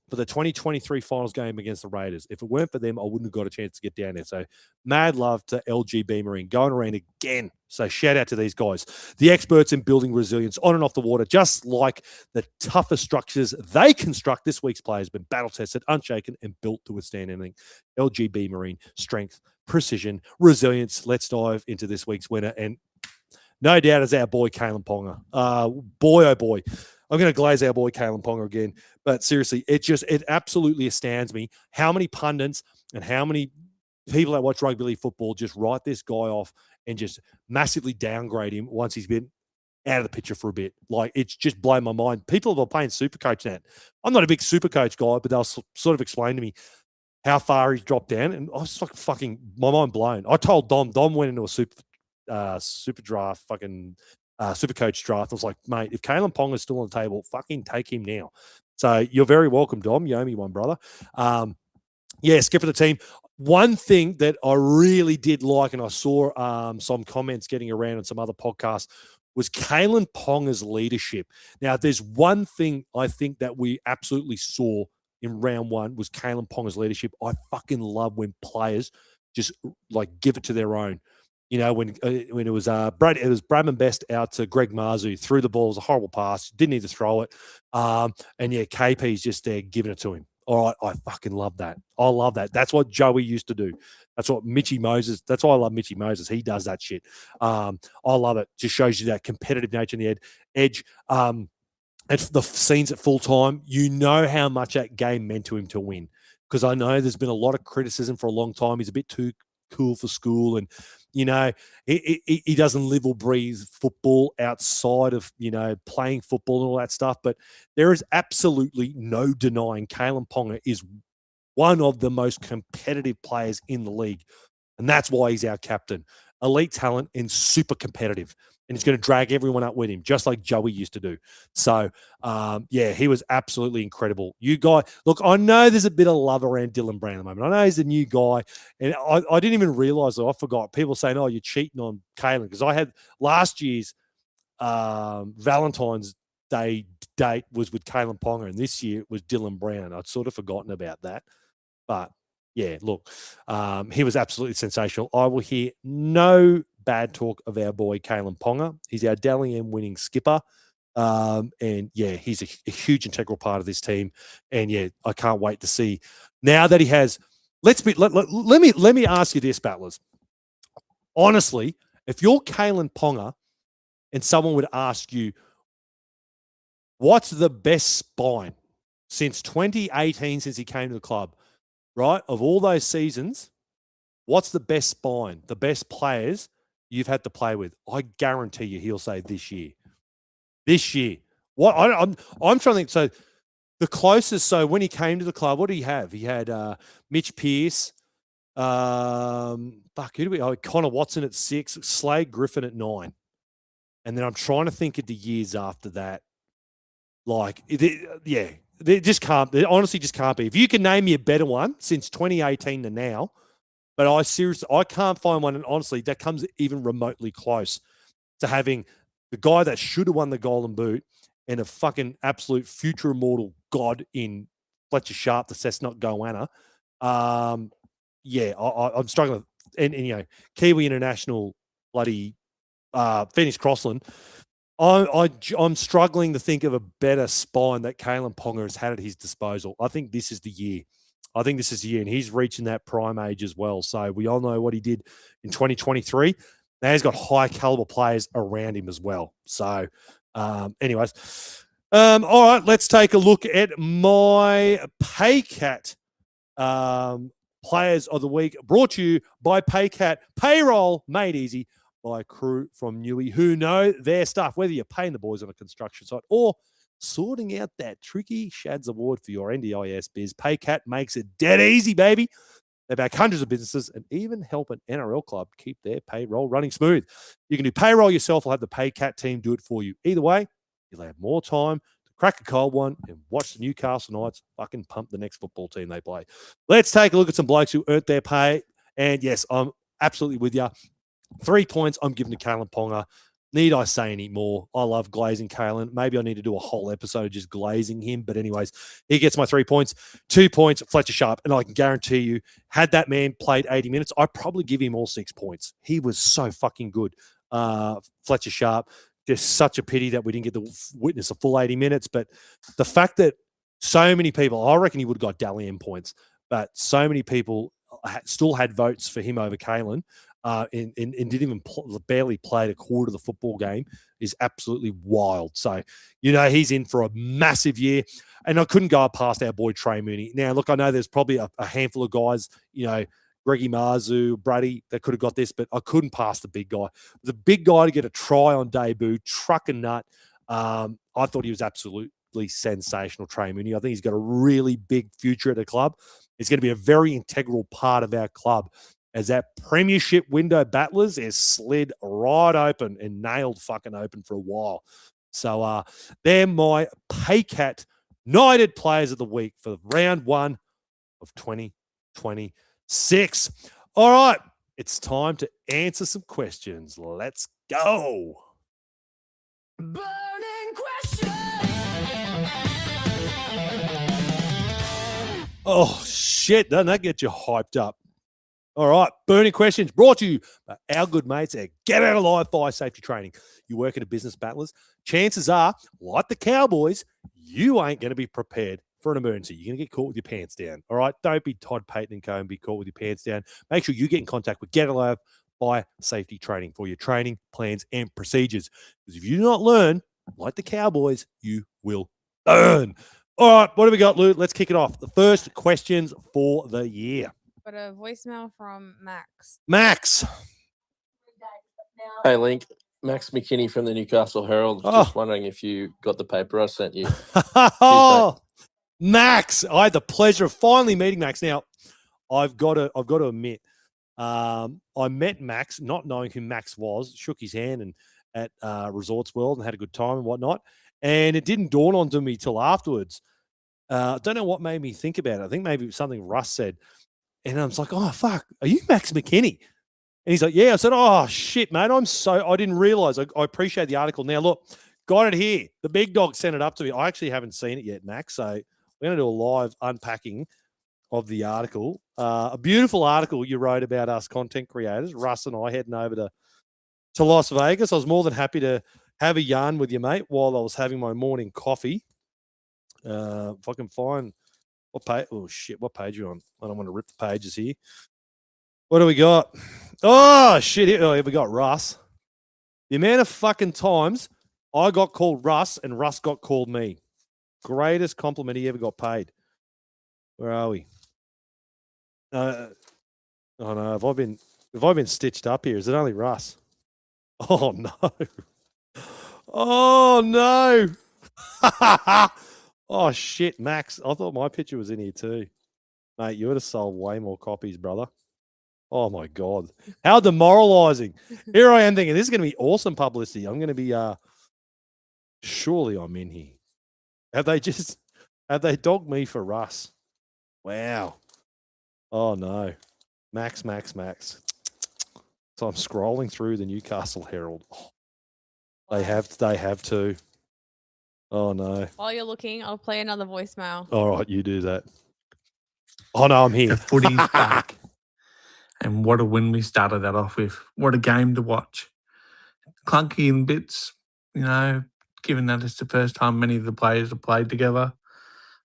for the 2023 finals game against the Raiders. If it weren't for them, I wouldn't have got a chance to get down there. So mad love to LGB Marine, going around again. So shout out to these guys, the experts in building resilience on and off the water. Just like the toughest structures they construct, this week's play has been battle tested, unshaken, and built to withstand anything. LGB Marine, strength, precision, resilience. Let's dive into this week's winner, and no doubt is our boy Kalen Ponga. Boy, oh boy. I'm going to glaze our boy Kalen Ponga again. But seriously, it absolutely astounds me how many pundits and how many people that watch rugby league football just write this guy off and just massively downgrade him once he's been out of the picture for a bit. Like, it's just blown my mind. People are playing Supercoach now. I'm not a big Supercoach guy, but they'll sort of explain to me how far he's dropped down. And I was like, fucking, my mind blown. I told Dom went into a super draft, Supercoach draft. I was like, mate, if Kalen Pong is still on the table, fucking take him now. So you're very welcome, Dom. You owe me one, brother. Yeah, skip of the team. One thing that I really did like, and I saw some comments getting around on some other podcasts, was Kalen Ponga's leadership. Now, if there's one thing I think that we absolutely saw in round one was Kalen Ponga's leadership. I fucking love when players just like give it to their own. You know, when it was Bradman Best out to Greg Marzu, threw the ball, it was a horrible pass, didn't need to throw it. And yeah, KP's just there giving it to him. All right, I fucking love that. I love that. That's what Joey used to do. That's what Mitchy Moses, that's why I love Mitchy Moses. He does that shit. I love it. Just shows you that competitive nature in the edge. At the scenes at full time, you know how much that game meant to him to win. Because I know there's been a lot of criticism for a long time. He's a bit too cool for school. And, you know, he doesn't live or breathe football outside of, you know, playing football and all that stuff. But there is absolutely no denying Kalen Ponga is one of the most competitive players in the league. And that's why he's our captain. Elite talent and super competitive. And he's going to drag everyone up with him, just like Joey used to do. So, yeah, he was absolutely incredible. You guys, look, I know there's a bit of love around Dylan Brown at the moment. I know he's a new guy. And I didn't even realize, I forgot. People saying, oh, you're cheating on Kalen. Because I had last year's Valentine's Day date was with Kalen Ponga, and this year it was Dylan Brown. I'd sort of forgotten about that. But yeah, look, he was absolutely sensational. I will hear no bad talk of our boy Kalen Ponga. He's our Dally M winning skipper. And yeah, he's a huge integral part of this team. And yeah, I can't wait to see now that he has. Let me ask you this, battlers. Honestly, if you're Kalen Ponga and someone would ask you, what's the best spine since 2018, since he came to the club? Right? Of all those seasons, what's the best spine, the best players you've had to play with? I guarantee you he'll say this year. This year. What I'm trying to think. So the closest, so when he came to the club, what did he have? He had Mitch Pearce, who do we? Connor Watson at 6, Slade Griffin at 9. And then I'm trying to think of the years after that. Like, yeah. They just can't. They honestly just can't be. If you can name me a better one since 2018 to now, but I can't find one. And honestly, that comes even remotely close to having the guy that should have won the Golden Boot and a fucking absolute future immortal god in Fletcher Sharp, the Cessnock Goanna. Yeah, I'm struggling. And you know, Kiwi International, bloody Phoenix Crossland. I'm struggling to think of a better spine that Kalen Ponga has had at his disposal. I think this is the year. And he's reaching that prime age as well. So we all know what he did in 2023. Now he's got high caliber players around him as well. So, anyways, all right, let's take a look at my Paycat players of the week, brought to you by Paycat. Payroll made easy by a crew from Newey who know their stuff, whether you're paying the boys on a construction site or sorting out that tricky Shads award for your NDIS biz. Paycat makes it dead easy, baby. They back hundreds of businesses and even help an NRL club keep their payroll running smooth. You can do payroll yourself or have the Paycat team do it for you. Either way, you'll have more time to crack a cold one and watch the Newcastle Knights fucking pump the next football team they play. Let's take a look at some blokes who earned their pay. And yes, I'm absolutely with you. 3 points I'm giving to Kalen Ponga. Need I say any more? I love glazing Kalen. Maybe I need to do a whole episode just glazing him. But anyways, he gets my 3 points. 2 points, Fletcher Sharp. And I can guarantee you, had that man played 80 minutes, I'd probably give him all 6 points. He was so fucking good. Fletcher Sharp, just such a pity that we didn't get to witness a full 80 minutes. But the fact that so many people, I reckon he would have got Dally M points, but so many people still had votes for him over Kalen. And didn't even barely played a quarter of the football game is absolutely wild. So, you know, he's in for a massive year. And I couldn't go past our boy Trey Mooney. Now, look, I know there's probably a handful of guys, you know, Greggy Marzu, Brady, that could have got this, but I couldn't pass the big guy. The big guy to get a try on debut, truck and nut. I thought he was absolutely sensational, Trey Mooney. I think he's got a really big future at the club. He's going to be a very integral part of our club, as that premiership window, battlers, is slid right open and nailed fucking open for a while. So they're my Paycat Knighted Players of the Week for round 1 of 2026. All right, it's time to answer some questions. Let's go. Burning questions. Oh, shit. Doesn't that get you hyped up? All right. Burning questions brought to you by our good mates at Get Out Alive Fire Safety Training. You work at a business, battlers. Chances are, like the Cowboys, you ain't going to be prepared for an emergency. You're going to get caught with your pants down. All right. Don't be Todd Payton and Co. and be caught with your pants down. Make sure you get in contact with Get Out Alive Fire Safety Training for your training plans and procedures. Because if you do not learn, like the Cowboys, you will burn. All right. What do we got, Lou? Let's kick it off. The first questions for the year. Got a voicemail from Max. Max. Hey, Link. Max McKinney from the Newcastle Herald. Oh. Just wondering if you got the paper I sent you. Oh, Max. I had the pleasure of finally meeting Max. Now, I've got to admit, I met Max not knowing who Max was, shook his hand and at Resorts World and had a good time and whatnot. And it didn't dawn onto me till afterwards. I don't know what made me think about it. I think maybe it was something Russ said. And I was like, oh, fuck, are you Max McKinney? And he's like, yeah. I said, oh, shit, mate. I didn't realize. I appreciate the article. Now, look, got it here. The big dog sent it up to me. I actually haven't seen it yet, Max. So we're going to do a live unpacking of the article. A beautiful article you wrote about us content creators, Russ and I heading over to Las Vegas. I was more than happy to have a yarn with you, mate, while I was having my morning coffee. If I can find what page, oh shit, what page are you on? I don't want to rip the pages here. What do we got? Oh shit, here we got Russ. The amount of fucking times I got called Russ and Russ got called me. Greatest compliment he ever got paid. Where are we? Oh no, have I been stitched up here? Is it only Russ? Oh no. Oh no. Oh shit, Max. I thought my picture was in here too. Mate, you would have sold way more copies, brother. Oh my God. How demoralizing. Here I am thinking this is gonna be awesome publicity. I'm gonna be surely I'm in here. Have they dogged me for Russ? Wow. Oh no. Max. So I'm scrolling through the Newcastle Herald. Oh, they have to. Oh no. While you're looking, I'll play another voicemail. All right, you do that. Oh no, I'm here. The footy's back. And what a win we started that off with. What a game to watch. Clunky in bits, given that it's the first time many of the players have played together.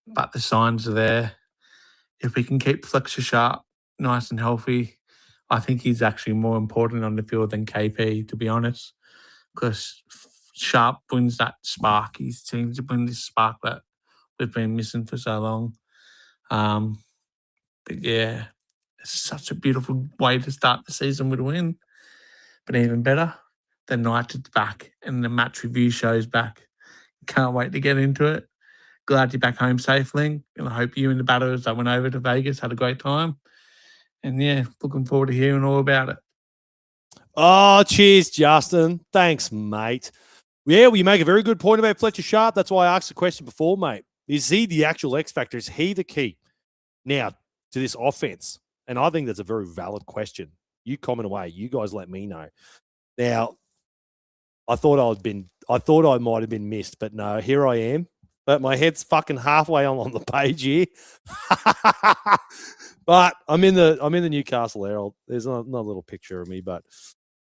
But the signs are there. If we can keep Fletcher Sharp nice and healthy, I think he's actually more important on the field than KP, to be honest. Because Sharp brings that spark. He seems to bring this spark that we've been missing for so long. But yeah, it's such a beautiful way to start the season with a win. But even better, the United's back and the match review show's back. Can't wait to get into it. Glad you're back home safely. And I hope you and the battlers that went over to Vegas had a great time. And yeah, looking forward to hearing all about it. Oh, cheers, Justin. Thanks, mate. Yeah, well, you make a very good point about Fletcher Sharp. That's why I asked the question before, mate. Is he the actual X factor? Is he the key now to this offense? And I think that's a very valid question. You comment away. You guys let me know. Now, I thought I might have been missed, but no, here I am. But my head's fucking halfway on the page here. But I'm in the Newcastle Herald. There's another little picture of me, but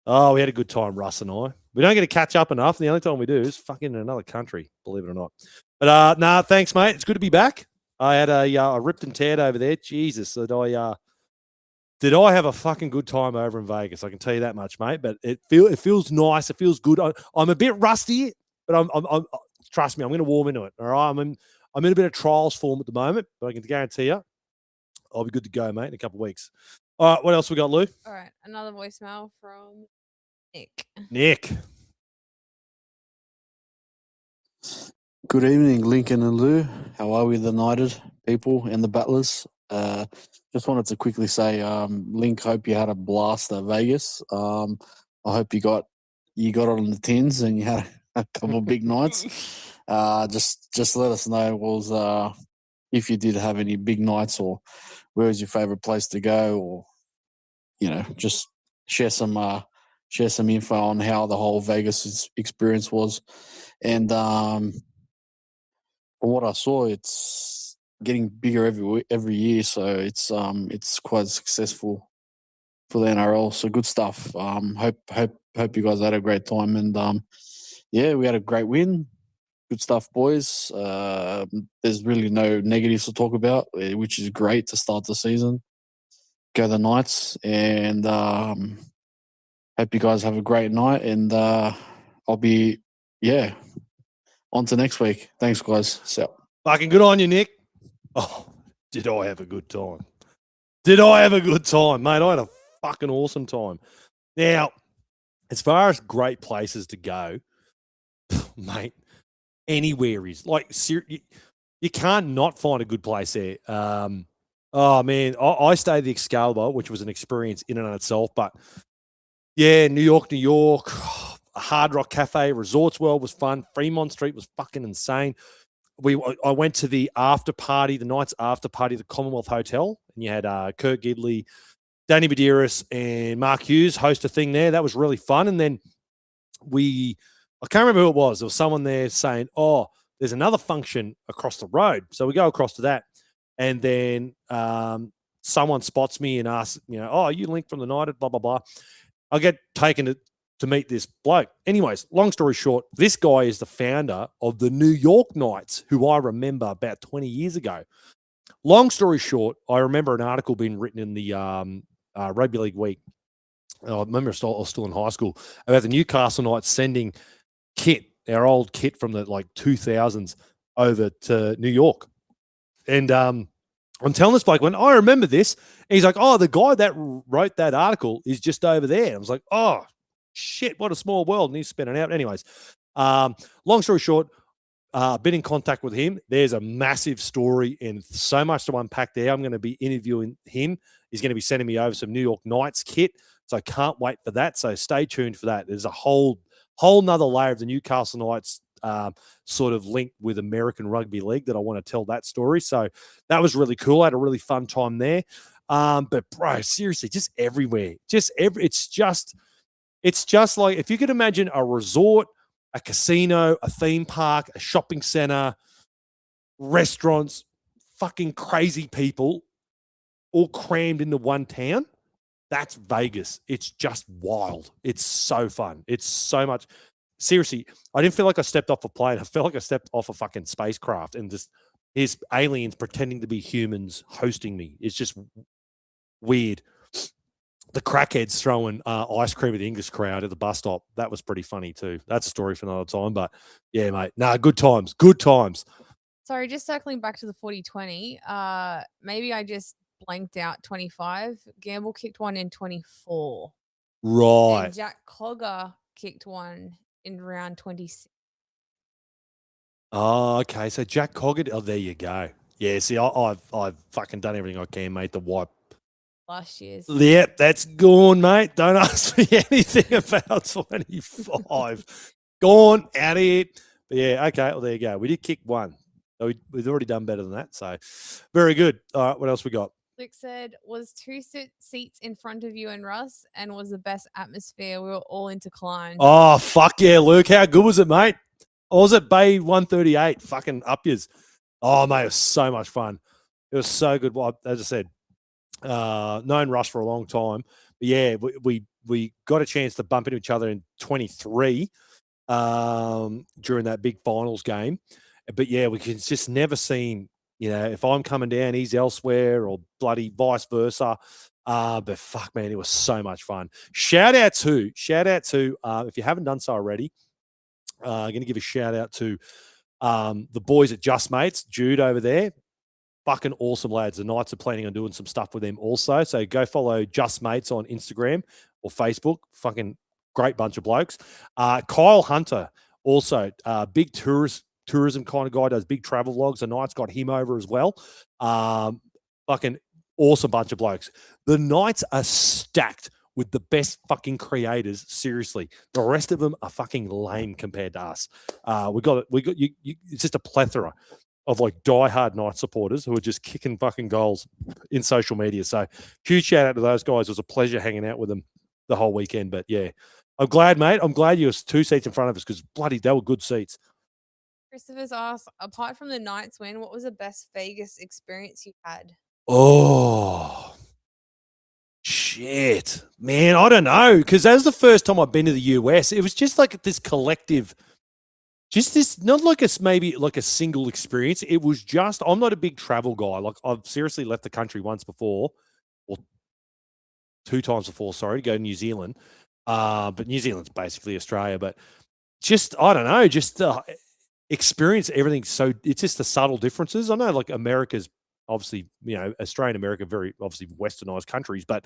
we had a good time, Russ and I. We don't get to catch up enough. The only time we do is fucking in another country, believe it or not. But nah, thanks, mate. It's good to be back. I had a ripped and teared over there. Jesus, did I have a fucking good time over in Vegas? I can tell you that much, mate. But it feels nice. It feels good. I'm a bit rusty, but I'm trust me, I'm going to warm into it. All right, I'm in a bit of trials form at the moment, but I can guarantee you, I'll be good to go, mate, in a couple of weeks. All right, what else we got, Lou? All right, another voicemail from Nick. Good evening, Lincoln and Lou. How are we, the United people and the Battlers? Just wanted to quickly say, Link, hope you had a blast at Vegas. I hope you got it on the tins and you had a couple of big nights. Just let us know if you did have any big nights or where was your favorite place to go, or just share some info on how the whole Vegas experience was. And from what I saw, it's getting bigger every year. So it's quite successful for the NRL. So good stuff. Hope you guys had a great time, and yeah, we had a great win. Good stuff, boys. There's really no negatives to talk about, which is great to start the season. Go the Knights, and hope you guys have a great night. And I'll be on to next week. Thanks, guys. So. Fucking good on you, Nick. Oh, did I have a good time? Did I have a good time, mate? I had a fucking awesome time. Now, as far as great places to go, mate, anywhere is like you can't not find a good place there. Oh man, I stayed at the Excalibur, which was an experience in and of itself. But yeah, New York, Hard Rock Cafe, Resorts World was fun. Fremont Street was fucking insane. I went to the after party, the night's after party, at the Commonwealth Hotel, and you had Kurt Gidley, Danny Medeiros, and Mark Hughes host a thing there. That was really fun. And then I can't remember who it was. There was someone there saying, "Oh, there's another function across the road." So we go across to that, and then someone spots me and asks, "Oh, you linked from the United, blah blah blah." I get taken to meet this bloke. Anyways, long story short, this guy is the founder of the New York Knights, who I remember about 20 years ago. Long story short, I remember an article being written in the Rugby League Week. I remember I was still in high school about the Newcastle Knights sending kit, our old kit from the 2000s, over to New York. And I'm telling this bloke, when I remember this, and he's like, "Oh, the guy that wrote that article is just over there." I was like, "Oh, shit, what a small world." And he's spinning out. Anyways, long story short, been in contact with him. There's a massive story and so much to unpack there. I'm going to be interviewing him. He's going to be sending me over some New York Knights kit. So I can't wait for that. So stay tuned for that. There's a whole nother layer of the Newcastle Knights sort of linked with American Rugby League that I want to tell that story. So that was really cool. I had a really fun time there. But bro, seriously, just everywhere. It's just like, if you could imagine a resort, a casino, a theme park, a shopping center, restaurants, fucking crazy people all crammed into one town. That's Vegas. It's just wild. It's so fun. It's so much. Seriously, I didn't feel like I stepped off a plane. I felt like I stepped off a fucking spacecraft, and just here's aliens pretending to be humans hosting me. It's just weird. The crackheads throwing ice cream at the English crowd at the bus stop. That was pretty funny too. That's a story for another time. But yeah, mate. Nah, good times. Good times. Sorry, just circling back to the 40-20. Maybe I just blanked out 25. Gamble kicked one in 24. Right. And Jack Cogger kicked one in round 26. Oh, okay. So Jack Coggett. Oh, there you go. Yeah. See, I've fucking done everything I can, mate, to wipe Last year's. Yep, that's gone, mate. Don't ask me anything about 25. Gone, out of here. But yeah, okay, well, there you go. We did kick one. So we've already done better than that. So very good. All right, what else we got? Luke said, was two seats in front of you and Russ, and was the best atmosphere. We were all into Klein. Oh, fuck yeah, Luke. How good was it, mate? Or was it Bay 138? Fucking up yours. Oh, mate, it was so much fun. It was so good. Well, as I said, known Russ for a long time. But yeah, we got a chance to bump into each other in 23 during that big finals game. But yeah, we can just never seem, if I'm coming down, he's elsewhere, or bloody vice versa. But fuck, man, it was so much fun. Shout out to, if you haven't done so already, I'm going to give a shout out to the boys at Just Mates, Jude over there. Fucking awesome lads. The Knights are planning on doing some stuff with them also. So go follow Just Mates on Instagram or Facebook. Fucking great bunch of blokes. Kyle Hunter, also big tourism kind of guy, does big travel vlogs. The Knights got him over as well. Fucking awesome bunch of blokes. The Knights are stacked with the best fucking creators. Seriously, the rest of them are fucking lame compared to us. We got you. It's just a plethora of like diehard Knights supporters who are just kicking fucking goals in social media. So huge shout out to those guys. It was a pleasure hanging out with them the whole weekend. But yeah, I'm glad, mate. I'm glad you were 2 seats in front of us, because bloody, they were good seats. Christopher's asked, apart from the Knights win, what was the best Vegas experience you had? Oh, shit. Man, I don't know. Because that was the first time I've been to the US. It was just like this collective, just this, not like maybe like a single experience. It was just, I'm not a big travel guy. Like, I've seriously left the country once before, or 2 times before, sorry, to go to New Zealand. But New Zealand's basically Australia. But just, I don't know, just experience everything. So it's just the subtle differences. I know like America's obviously, Australia and America, very obviously westernized countries, but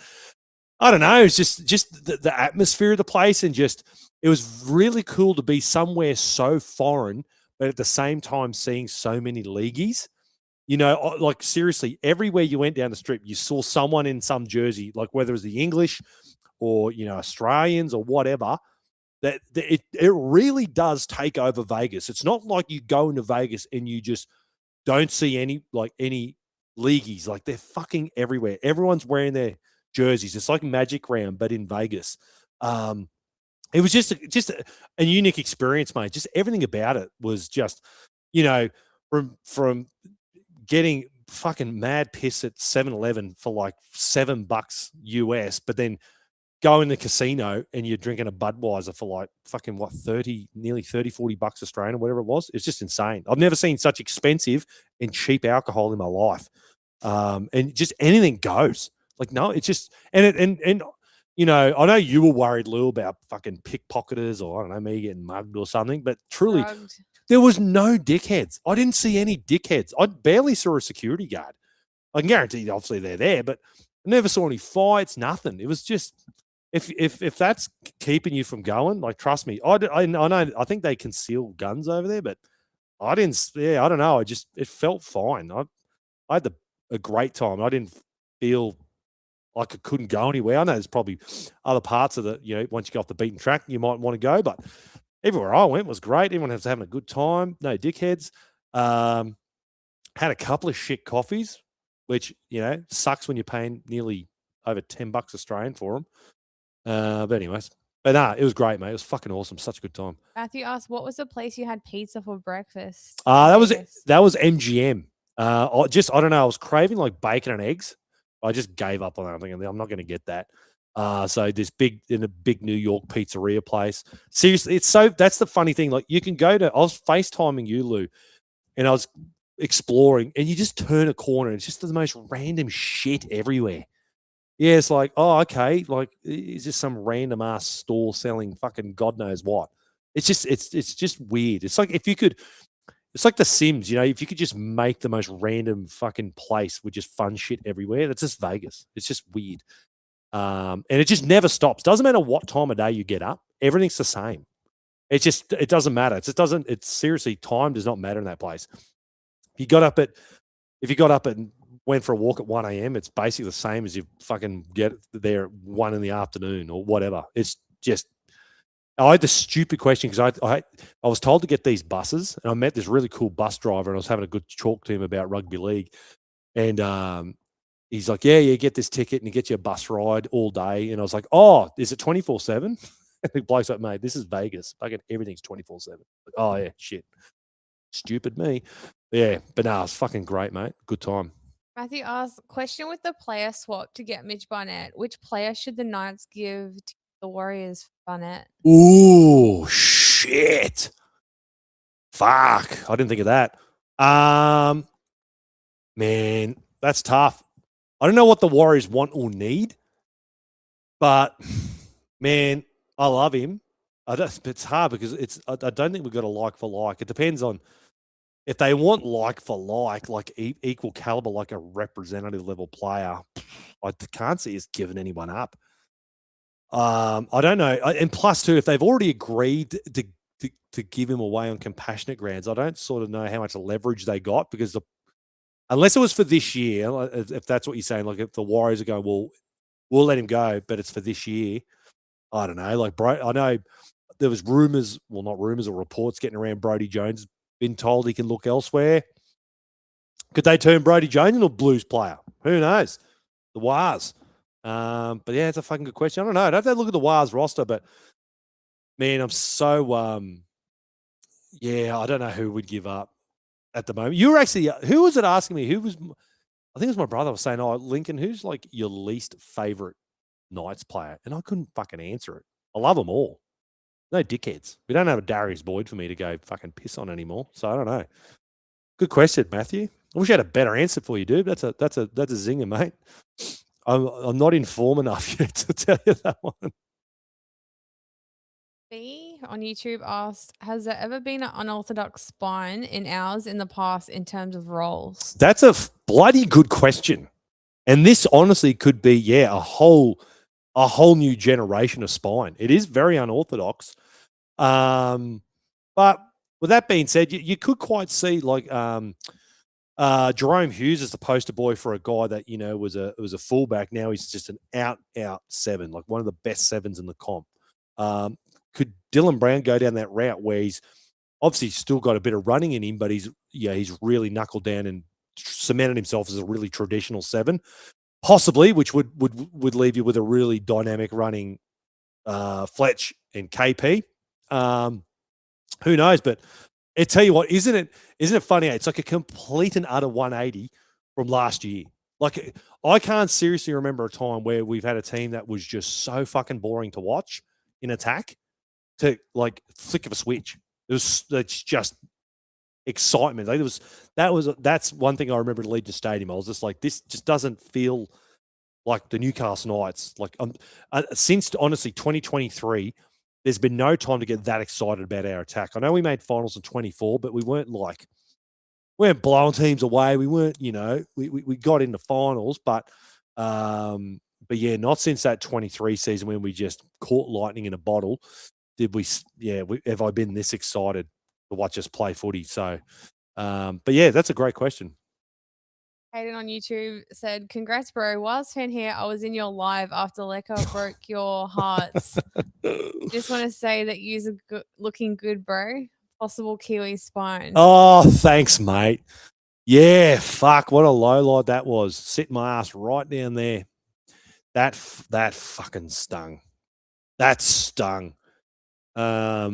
I don't know. It's just the atmosphere of the place, and just it was really cool to be somewhere so foreign, but at the same time seeing so many leagueies. Like seriously, everywhere you went down the strip, you saw someone in some jersey, like whether it was the English or Australians or whatever. That it really does take over Vegas. It's not like you go into Vegas and you just don't see any leagueies. Like they're fucking everywhere. Everyone's wearing their jerseys. It's like Magic Round, but in Vegas. It was just a unique experience, mate. Just everything about it was just, from getting fucking mad piss at 7-Eleven for like $7 US, but then go in the casino and you're drinking a Budweiser for like fucking what, nearly 30, $40 Australian or whatever it was. It's just insane. I've never seen such expensive and cheap alcohol in my life. And just anything goes. Like, no, it's just, and I know you were worried, Lou, about fucking pickpocketers or I don't know, me getting mugged or something, but truly Drugged. there was no dickheads. I didn't see any dickheads. I barely saw a security guard. I can guarantee obviously they're there, but I never saw any fights, nothing. It was just, if that's keeping you from going, like, trust me, I know, I think they conceal guns over there, but I didn't, I don't know. It felt fine. I had a great time. I didn't feel like I couldn't go anywhere. I know there's probably other parts of once you go off the beaten track, you might want to go, but everywhere I went was great. Everyone was having a good time. No dickheads. Had a couple of shit coffees, which, sucks when you're paying nearly over $10 Australian for them. But anyways, it was great, mate. It was fucking awesome. Such a good time. Matthew asked, what was the place you had pizza for breakfast? That was Vegas? MGM. I don't know. I was craving like bacon and eggs. I just gave up on that. I'm thinking I'm not going to get that. So this big New York pizzeria place. Seriously, that's the funny thing. Like, you can go to, I was FaceTiming you, Lou, and I was exploring, and you just turn a corner and it's just the most random shit everywhere. Yeah, it's like, oh, okay. Like, is this some random ass store selling fucking God knows what? It's just weird. It's like it's like The Sims, if you could just make the most random fucking place with just fun shit everywhere. That's just Vegas. It's just weird. And it just never stops. Doesn't matter what time of day you get up. Everything's the same. It doesn't matter. It's seriously, time does not matter in that place. If you got up and went for a walk at 1 a.m., it's basically the same as you fucking get there at 1 in the afternoon or whatever. It's just, I had the stupid question because I was told to get these buses, and I met this really cool bus driver, and I was having a good talk to him about rugby league. And he's like, yeah, get this ticket and he gets you a bus ride all day. And I was like, oh, is it 24/7? The bloke's like, mate, this is Vegas. Fucking everything's 24/7. Like, oh yeah, shit. Stupid me. Yeah, but no, it's fucking great, mate. Good time. Matthew asked, question with the player swap to get Mitch Barnett. Which player should the Knights give to the Warriors for Barnett? Ooh, shit. Fuck. I didn't think of that. Man, that's tough. I don't know what the Warriors want or need, but man, I love him. It's hard because I don't think we've got a like for like. It depends on if they want like for like equal caliber, like a representative level player. I can't see us giving anyone up. I don't know. And plus, too, if they've already agreed to give him away on compassionate grounds, I don't sort of know how much leverage they got, because unless it was for this year, if that's what you're saying, like if the Warriors are going, well, we'll let him go, but it's for this year. I don't know. Like, bro, I know there was rumors, well, not rumors or reports getting around Brodie Jones been told he can look elsewhere. Could they turn Brodie Jones into a Blues player? Who knows? The Wars. But yeah, it's a fucking good question. I don't know. I'd have to look at the Wars roster, but man, I'm so Yeah, I don't know who would give up at the moment. You were actually who was it asking me? I think it was my brother was saying, "Oh, Lincoln, who's like your least favorite Knights player?" And I couldn't fucking answer it. I love them all. No dickheads. We don't have a Darius Boyd for me to go fucking piss on anymore. So I don't know. Good question, Matthew. I wish I had a better answer for you, dude. That's a zinger, mate. I'm not informed enough yet to tell you that one. B on YouTube asked, has there ever been an unorthodox spine in ours in the past in terms of roles? That's a bloody good question. And this honestly could be, a whole new generation of spine. It is very unorthodox. But with that being said, you could quite see like Jerome Hughes is the poster boy for a guy that was a fullback. Now he's just an out seven, like one of the best sevens in the comp. Could Dylan Brown go down that route where he's obviously still got a bit of running in him, but he's really knuckled down and cemented himself as a really traditional seven, possibly, which would leave you with a really dynamic running Fletch and KP. Who knows? But I tell you what, isn't it funny? It's like a complete and utter 180 from last year. Like I can't seriously remember a time where we've had a team that was just so fucking boring to watch in attack to like flick of a switch. It's just excitement. Like that's one thing I remember at Legion Stadium. I was just like, this just doesn't feel like the Newcastle Knights. Like since honestly 2023. There's been no time to get that excited about our attack. I know we made finals in 24, but we weren't blowing teams away. We weren't, we got into finals, but yeah, not since that 23 season when we just caught lightning in a bottle did we. Have I been this excited to watch us play footy? So, but yeah, that's a great question. Hayden on YouTube said, congrats, bro. Whilst fan here, I was in your live after Leka broke your hearts. Just want to say that you're looking good, bro. Possible Kiwi spine. Oh, thanks, mate. Yeah, fuck, what a low light that was. Sit my ass right down there. That fucking stung. That stung. Yeah,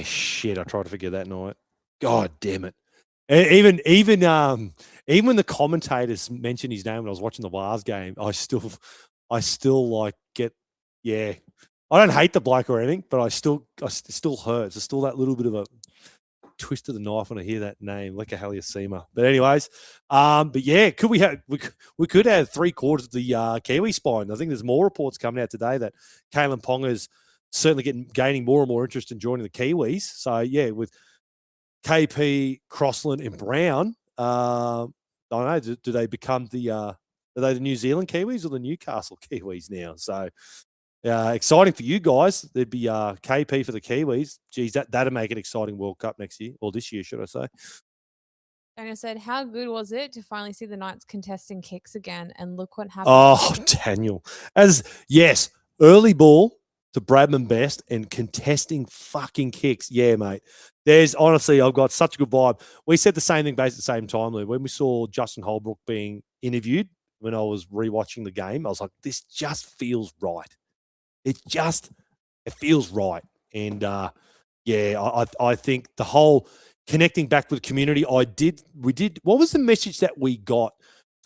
shit. I tried to forget that night. God damn it. Even when the commentators mentioned his name when I was watching the Wars game, I still like get, yeah. I don't hate the bloke or anything, but it still hurts. There's still that little bit of a twist of the knife when I hear that name, like a Haliasima. But anyways, but yeah, we could have 3/4 of the Kiwi spine. I think there's more reports coming out today that Kalen Ponga's certainly gaining more and more interest in joining the Kiwis. So yeah, with KP, Crossland, and Brown, I don't know. Do they become are they the New Zealand Kiwis or the Newcastle Kiwis now? So exciting for you guys. There'd be KP for the Kiwis. Geez, that'd make an exciting World Cup next year, or this year, should I say. Daniel said, how good was it to finally see the Knights contesting kicks again? And look what happened. Oh, Daniel. Yes, early ball to Bradman Best and contesting fucking kicks. Yeah, mate. There's honestly, I've got such a good vibe. We said the same thing basically at the same time, Lou. When we saw Justin Holbrook being interviewed when I was rewatching the game, I was like, this just feels right. It feels right. And I think the whole connecting back with the community, we did. What was the message that we got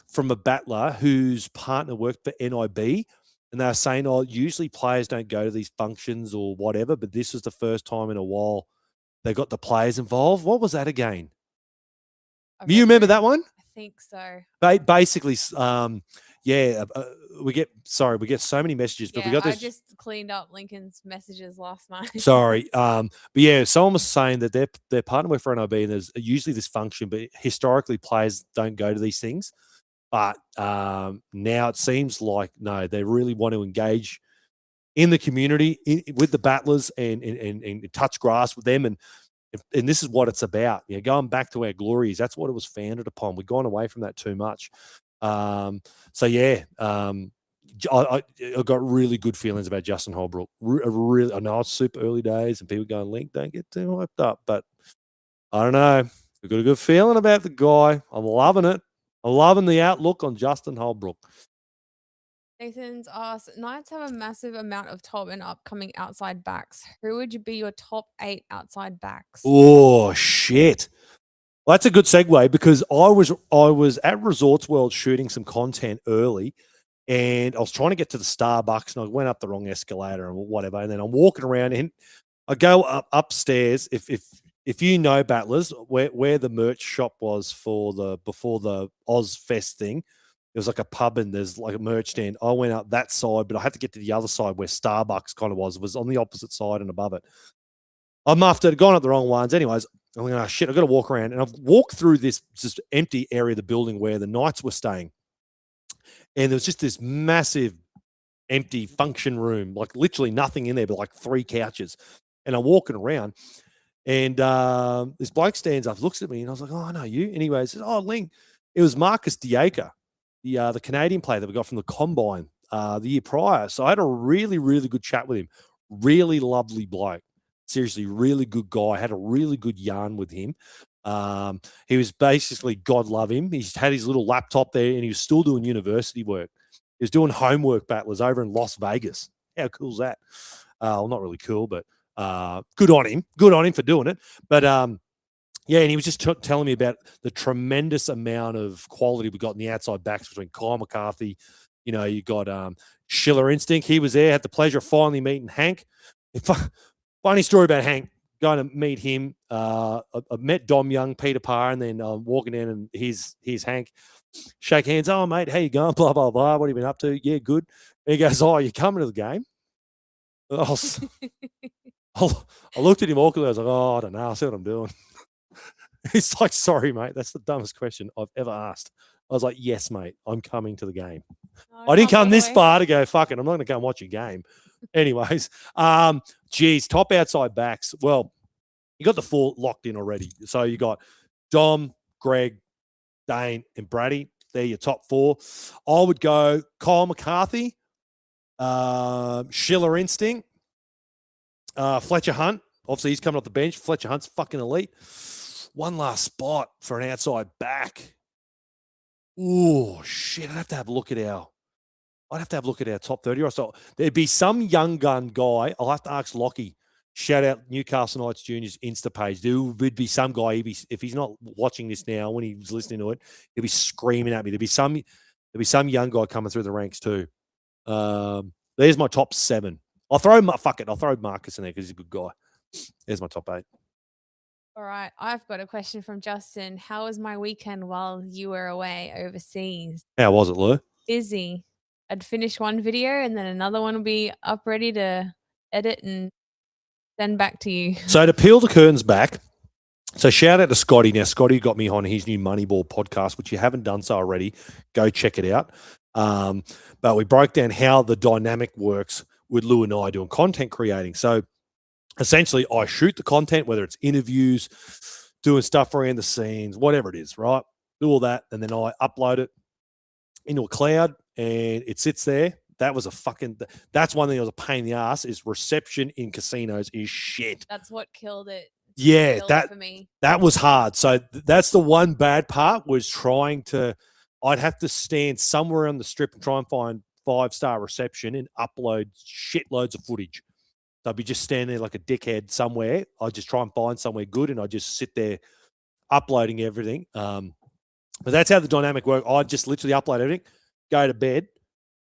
from a battler whose partner worked for NIB? And they were saying, usually players don't go to these functions or whatever, but this was the first time in a while they got the players involved. What was that again? You remember that one? I think so. Basically, we get so many messages, but we got this. I just cleaned up Lincoln's messages last night. Sorry. But yeah, someone was saying that they're partnered with NIB and there's usually this function, but historically players don't go to these things. But now it seems like, no, they really want to engage in the community, with the battlers and touch grass with them. And this is what it's about. Going back to our glories, that's what it was founded upon. We've gone away from that too much. So yeah, I got really good feelings about Justin Holbrook. Really, I know it's super early days and people going, Link, don't get too hyped up. But I don't know. I've got a good feeling about the guy. I'm loving it. I'm loving the outlook on Justin Holbrook. Nathan's asked, Knights have a massive amount of top and upcoming outside backs. Who would be your top 8 outside backs? Oh shit. Well, that's a good segue because I was at Resorts World shooting some content early, and I was trying to get to the Starbucks, and I went up the wrong escalator and whatever. And then I'm walking around, and I go upstairs. If you know, Battlers, where the merch shop was before the Oz Fest thing, there was like a pub and there's like a merch stand. I went up that side, but I had to get to the other side where Starbucks kind of was. It was on the opposite side and above it. I'm after gone up the wrong ones. Anyways, I'm like, oh shit, I've got to walk around. And I've walked through this just empty area of the building where the Knights were staying. And there was just this massive empty function room, like literally nothing in there, but like 3 couches. And I'm walking around, and this bloke stands up, looks at me, and I was like, oh, I know you. Anyway, he says, oh, Ling. It was Marcus Diaker, the Canadian player that we got from the Combine the year prior. So I had a really, really good chat with him. Really lovely bloke. Seriously, really good guy. I had a really good yarn with him. He was basically, God love him. He's had his little laptop there, and he was still doing university work. He was doing homework, Battlers, over in Las Vegas. How cool is that? Well, not really cool, but good on him. Good on him for doing it. But yeah, and he was just telling me about the tremendous amount of quality we got in the outside backs between Kyle McCarthy. You know, you got Schiller Instinct. He was there. Had the pleasure of finally meeting Hank. Funny story about Hank. Going to meet him. I met Dom Young, Peter Parr, and then walking in, and here's Hank. Shake hands. Oh, mate, how you going? Blah, blah, blah. What have you been up to? Yeah, good. And he goes, oh, you coming to the game? I looked at him awkwardly. I was like, oh, I don't know. I see what I'm doing. He's like, sorry, mate. That's the dumbest question I've ever asked. I was like, yes, mate. I'm coming to the game. Oh, I didn't come this boy. far to go, fuck it. I'm not going to come watch a game. Anyways, geez, top outside backs. Well, you got the 4 locked in already. So you got Dom, Greg, Dane, and Brady. They're your top 4. I would go Kyle McCarthy, Schiller Instinct, Fletcher Hunt. Obviously, he's coming off the bench. Fletcher Hunt's fucking elite. One last spot for an outside back. Oh shit! I'd have to have a look at our top 30. So there'd be some young gun guy. I'll have to ask Lockie. Shout out Newcastle Knights Juniors Insta page. There would be some guy. If he's not watching this now, when he's listening to it, he'll be screaming at me. There'd be some young guy coming through the ranks too. There's my top 7. I'll throw Marcus in there because he's a good guy. There's my top 8. All right. I've got a question from Justin. How was my weekend while you were away overseas? How was it, Lou? Busy. I'd finish one video and then another one will be up ready to edit and send back to you. So to peel the curtains back, so shout out to Scotty. Now, Scotty got me on his new Moneyball podcast, which you haven't done so already. Go check it out. But we broke down how the dynamic works with Lou and I doing content creating. So essentially, I shoot the content, whether it's interviews, doing stuff around the scenes, whatever it is, right? Do all that, and then I upload it into a cloud, and it sits there. That's one thing that was a pain in the ass is reception in casinos is shit. That's what killed it. Yeah, Killed it for me. that was hard. So that's the one bad part was I'd have to stand somewhere on the strip and try and find 5-star reception and upload shitloads of footage. So I'd be just standing there like a dickhead somewhere. I'd just try and find somewhere good, and I'd just sit there uploading everything. But that's how the dynamic worked. I'd just literally upload everything, go to bed,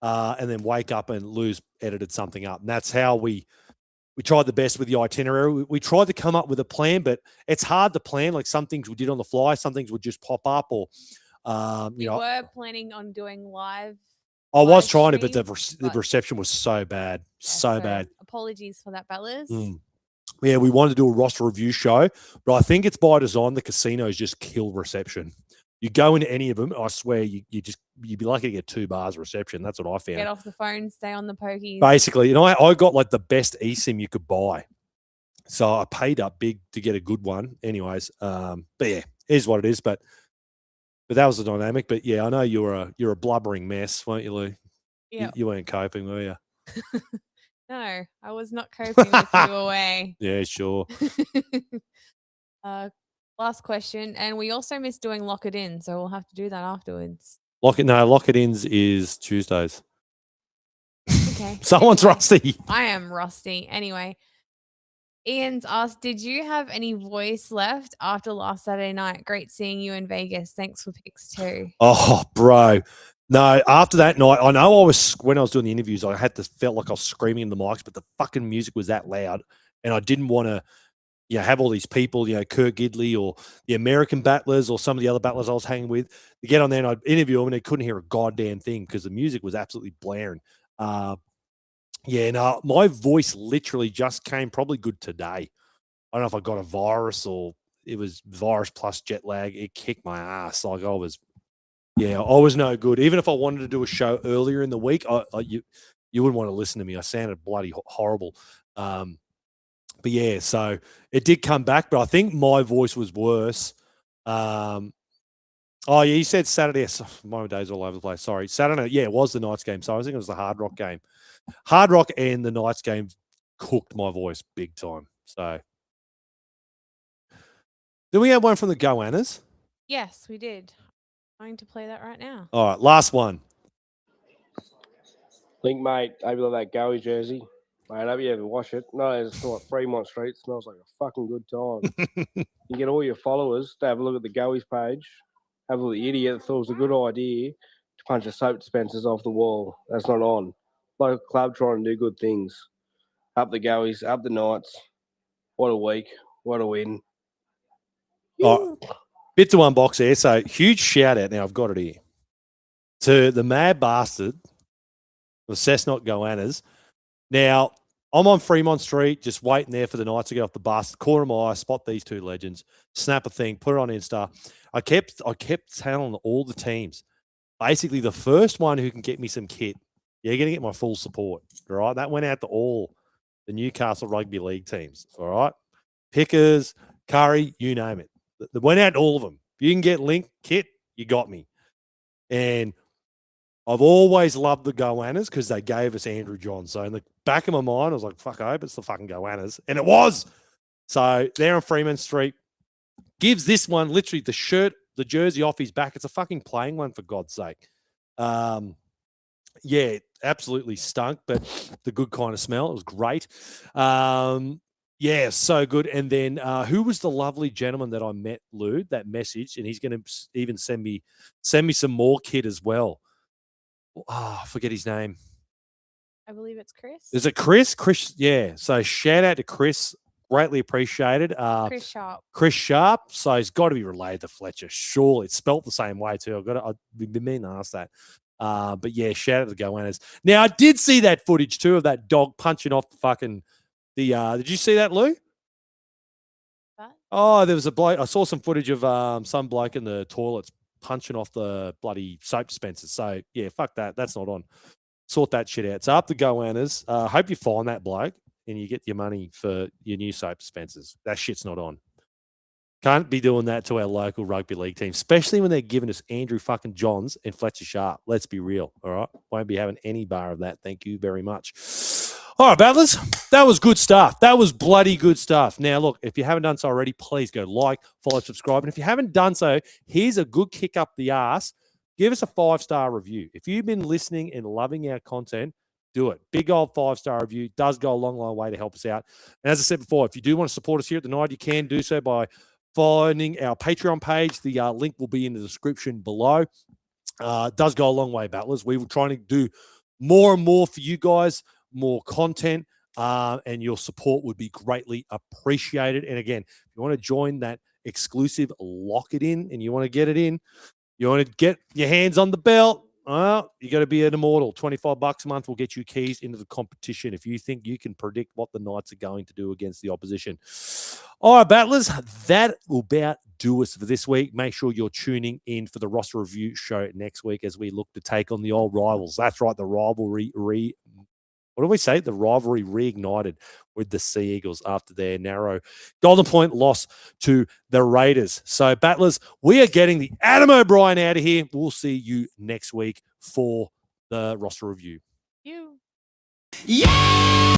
and then wake up and Lou's edited something up. And that's how we tried the best with the itinerary. We tried to come up with a plan, but it's hard to plan. Like some things we did on the fly, some things would just pop up, or We were planning on doing live. I was live trying to, but streams, the reception was so bad, so bad. Apologies for that, Battlers. Yeah, we wanted to do a roster review show, but I think it's by design. The casinos just kill reception. You go into any of them, I swear you'd be lucky to get 2 bars reception. That's what I found. Get off the phone, stay on the pokies. Basically, you know, I got like the best eSIM you could buy. So I paid up big to get a good one. Anyways, but yeah, it is what it is. But that was the dynamic. But yeah, I know you're a blubbering mess, weren't you, Lou? Yeah. You weren't coping, were you? No, I was not coping with you away. Yeah, sure. Last question, and we also missed doing Lock It In, so we'll have to do that afterwards. Lock It In's is Tuesdays. Okay. Someone's anyway, rusty. I am rusty. Anyway, Ian's asked, did you have any voice left after last Saturday night? Great seeing you in Vegas. Thanks for picks too. Oh, bro. No, after that night, I know when I was doing the interviews, I felt like I was screaming in the mics, but the fucking music was that loud. And I didn't want to, have all these people, Kurt Gidley or the American battlers or some of the other battlers I was hanging with, to get on there and I'd interview them and they couldn't hear a goddamn thing because the music was absolutely blaring. My voice literally just came probably good today. I don't know if I got a virus or it was virus plus jet lag. It kicked my ass. Like I was no good. Even if I wanted to do a show earlier in the week, you wouldn't want to listen to me. I sounded bloody horrible. But yeah, so it did come back, but I think my voice was worse. You said Saturday. My day's all over the place. Sorry. Saturday, it was the Knights game. So I think it was the Hard Rock game. Hard Rock and the Knights game cooked my voice big time. So then we have one from the Goannas. Yes, we did. I'm going to play that right now. All right, last one. Link, mate, over that Goey jersey. Mate, I hope you ever wash it. No, it's not Fremont Street. It smells like a fucking good time. You get all your followers to have a look at the Goey's page. Have a look at the idiot that thought it was a good idea to punch the soap dispensers off the wall. That's not on. Like a club trying to do good things. Up the Goeys, up the Knights. What a week. What a win. Bit to unbox there. So huge shout out. Now I've got it here to the mad bastard, the Cessnock Goannas. Now I'm on Fremont Street, just waiting there for the Knights to get off the bus. Corner of my eye, spot these two legends, snap a thing, put it on Insta. I kept telling all the teams, basically the first one who can get me some kit, you're going to get my full support. All right, that went out to all the Newcastle Rugby League teams. All right, Pickers, Curry, you name it. That went out to all of them. If you can get Link kit, you got me. And I've always loved the Goannas because they gave us Andrew John. So in the back of my mind, I was like, fuck, I hope it's the fucking Goannas. And it was. So there on Fremont Street, gives this one literally the shirt, the jersey off his back. It's a fucking playing one, for God's sake. Absolutely stunk, but the good kind of smell. It was great. So good. And then who was the lovely gentleman that I met, Lou, that message? And he's going to even send me some more kit as well. I forget his name. I believe it's Chris. Is it Chris? Chris, yeah. So shout out to Chris. Greatly appreciated. Chris Sharp. Chris Sharp. So he's got to be related to Fletcher. Surely. It's spelt the same way too. I've been meaning to ask that. But yeah, shout out to the Goannas. Now I did see that footage too of that dog punching off the fucking did you see that, Lou? What? Oh, there was a bloke. I saw some footage of some bloke in the toilets punching off the bloody soap dispensers. So yeah, fuck that. That's not on. Sort that shit out. So up the Goannas. Hope you find that bloke and you get your money for your new soap dispensers. That shit's not on. Can't be doing that to our local rugby league team, especially when they're giving us Andrew fucking Johns and Fletcher Sharp. Let's be real. All right. Won't be having any bar of that. Thank you very much. All right, battlers. That was good stuff. That was bloody good stuff. Now, look, if you haven't done so already, please go like, follow, subscribe. And if you haven't done so, here's a good kick up the ass. Give us a 5-star review. If you've been listening and loving our content, do it. Big old 5-star review does go a long, long way to help us out. And as I said before, if you do want to support us here at the Night, you can do so by finding our Patreon page. The link will be in the description below. It does go a long way, battlers. We were trying to do more and more for you guys, more content, and your support would be greatly appreciated. And again, if you want to join that exclusive Lock It In and you want to get it in, you want to get your hands on the belt, you got to be an immortal. $25 a month will get you keys into the competition if you think you can predict what the Knights are going to do against the opposition. All right, battlers, that will about do us for this week. Make sure you're tuning in for the roster review show next week as we look to take on the old rivals. That's right, the rivalry what do we say? The rivalry reignited with the Sea Eagles after their narrow Golden Point loss to the Raiders. So, battlers, we are getting the Adam O'Brien out of here. We'll see you next week for the roster review. You. Yeah!